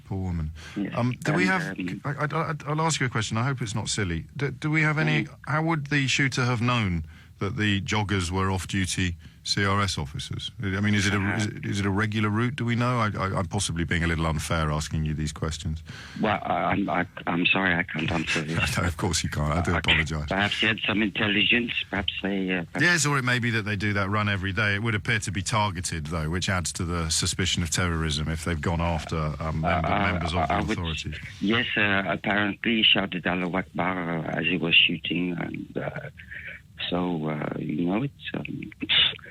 poor woman. Yes. Do we have? I'll ask you a question. I hope it's not silly. Do we have any? How would the shooter have known that the joggers were off-duty CRS officers? I mean, is it a regular route? Do we know? I'm possibly being a little unfair asking you these questions. Well, I'm sorry, I can't answer this. No, of course you can't. I do apologise. Perhaps you had some intelligence. Perhaps they. Yes, or it may be that they do that run every day. It would appear to be targeted, though, which adds to the suspicion of terrorism if they've gone after members of the authorities. Yes, apparently he shouted Allahu Akbar as he was shooting, and. So, I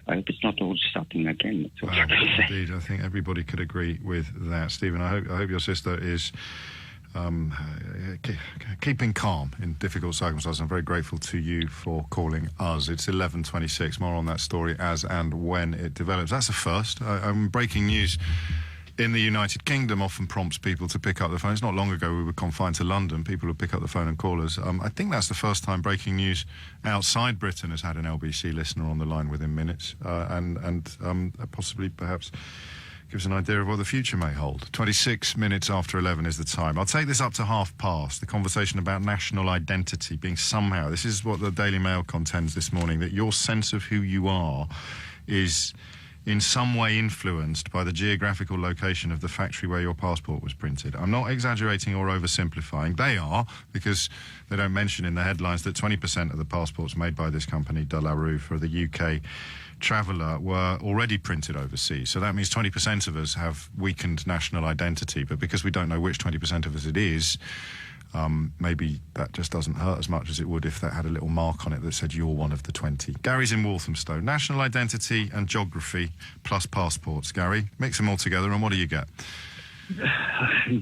hope it's not all starting again. Indeed, I think everybody could agree with that. Stephen, I hope your sister is keeping calm in difficult circumstances. I'm very grateful to you for calling us. It's 11:26. More on that story as and when it develops. That's a first. Breaking news in the United Kingdom often prompts people to pick up the phone. It's not long ago we were confined to London. People would pick up the phone and call us. I think that's the first time breaking news outside Britain has had an LBC listener on the line within minutes, and possibly perhaps gives an idea of what the future may hold. 26 minutes after 11 is the time. I'll take this up to past. The conversation about national identity being somehow, this is what the Daily Mail contends this morning, that your sense of who you are is in some way influenced by the geographical location of the factory where your passport was printed. I'm not exaggerating or oversimplifying. They are, because they don't mention in the headlines that 20% of the passports made by this company, De La Rue, for the UK traveller were already printed overseas. So that means 20% of us have weakened national identity. But because we don't know which 20% of us it is, maybe that just doesn't hurt as much as it would if that had a little mark on it that said you're one of the 20. Gary's in Walthamstow. National identity and geography plus passports. Gary, mix them all together and what do you get?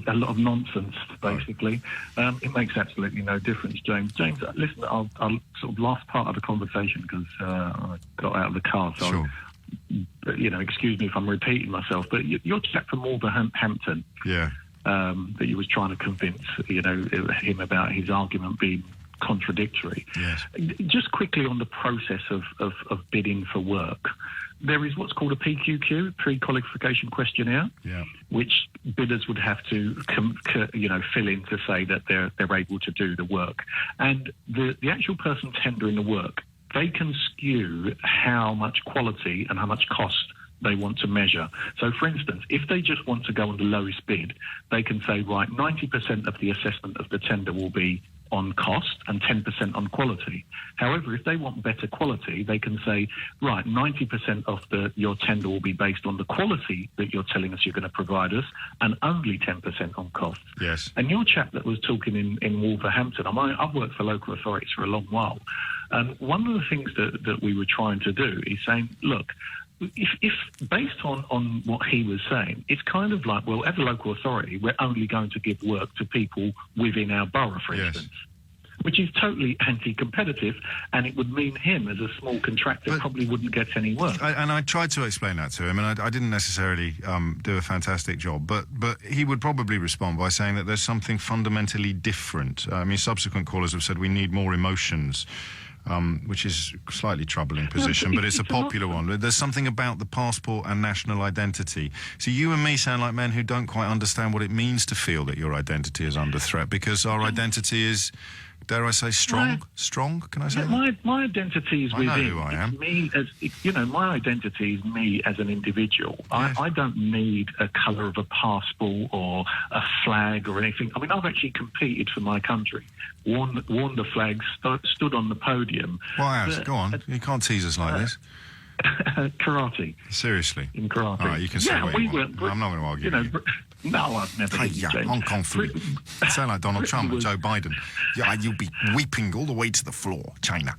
A lot of nonsense, basically. It makes absolutely no difference, James. James, listen, I'll sort of last part of the conversation because I got out of the car, so sure. Excuse me if I'm repeating myself, but you're chap from Wolverhampton. Yeah. That you was trying to convince, him about his argument being contradictory. Yes. Just quickly on the process of bidding for work, there is what's called a PQQ, pre-qualification questionnaire, which bidders would have to fill in to say that they're able to do the work. And the actual person tendering the work, they can skew how much quality and how much cost they want to measure. So, for instance, if they just want to go on the lowest bid, they can say, right, 90% of the assessment of the tender will be on cost and 10% on quality. However, if they want better quality, they can say, right, 90% of your tender will be based on the quality that you're telling us you're going to provide us, and only 10% on cost. Yes. And your chap that was talking in Wolverhampton, I've worked for local authorities for a long while, and one of the things that we were trying to do is saying, look, if based on what he was saying, it's kind of like, well, as a local authority, we're only going to give work to people within our borough, for instance, which is totally anti-competitive, and it would mean him as a small contractor probably wouldn't get any work. And I tried to explain that to him, and I didn't necessarily do a fantastic job, but he would probably respond by saying that there's something fundamentally different. I mean, subsequent callers have said we need more emotions. Which is a slightly troubling position, but it's a popular one. There's something about the passport and national identity. So you and me sound like men who don't quite understand what it means to feel that your identity is under threat, because our identity is, dare I say, strong? Strong? Can I say that? My identity is within. I know who I am. Me as, my identity is me as an individual. Yes. I don't need a colour of a passport or a flag or anything. I mean, I've actually competed for my country, worn the flag, stood on the podium. Why, go on. You can't tease us like this. Karate. Seriously? In karate. All right, you can say what you want. I'm not going to argue with you. No, I've never. Hong Kong flu. Sound like Donald Trump and Joe Biden. Yeah, you'll be weeping all the way to the floor, China.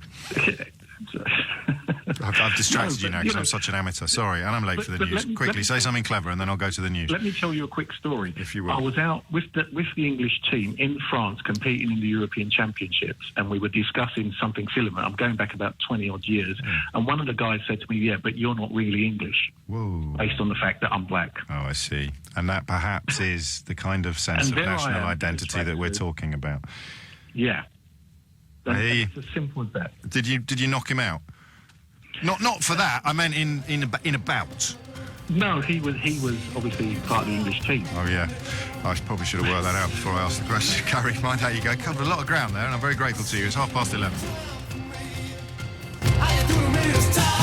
I've distracted you now because I'm such an amateur. Sorry, and I'm late for the news. Quickly, say something clever and then I'll go to the news. Let me tell you a quick story. If you will. I was out with the English team in France competing in the European Championships, and we were discussing something similar. I'm going back about 20-odd years, and one of the guys said to me, yeah, but you're not really English. Whoa. Based on the fact that I'm black. Oh, I see. And that perhaps is the kind of sense of national identity that we're talking about. Yeah. I hear you. It's as simple as that. Did you knock him out? Not for that. I meant in a bout. No, he was obviously part of the English team. Oh yeah, I probably should have worked that out before I asked the question. Gary, mind how you go. Covered a lot of ground there, and I'm very grateful to you. It's 11:30.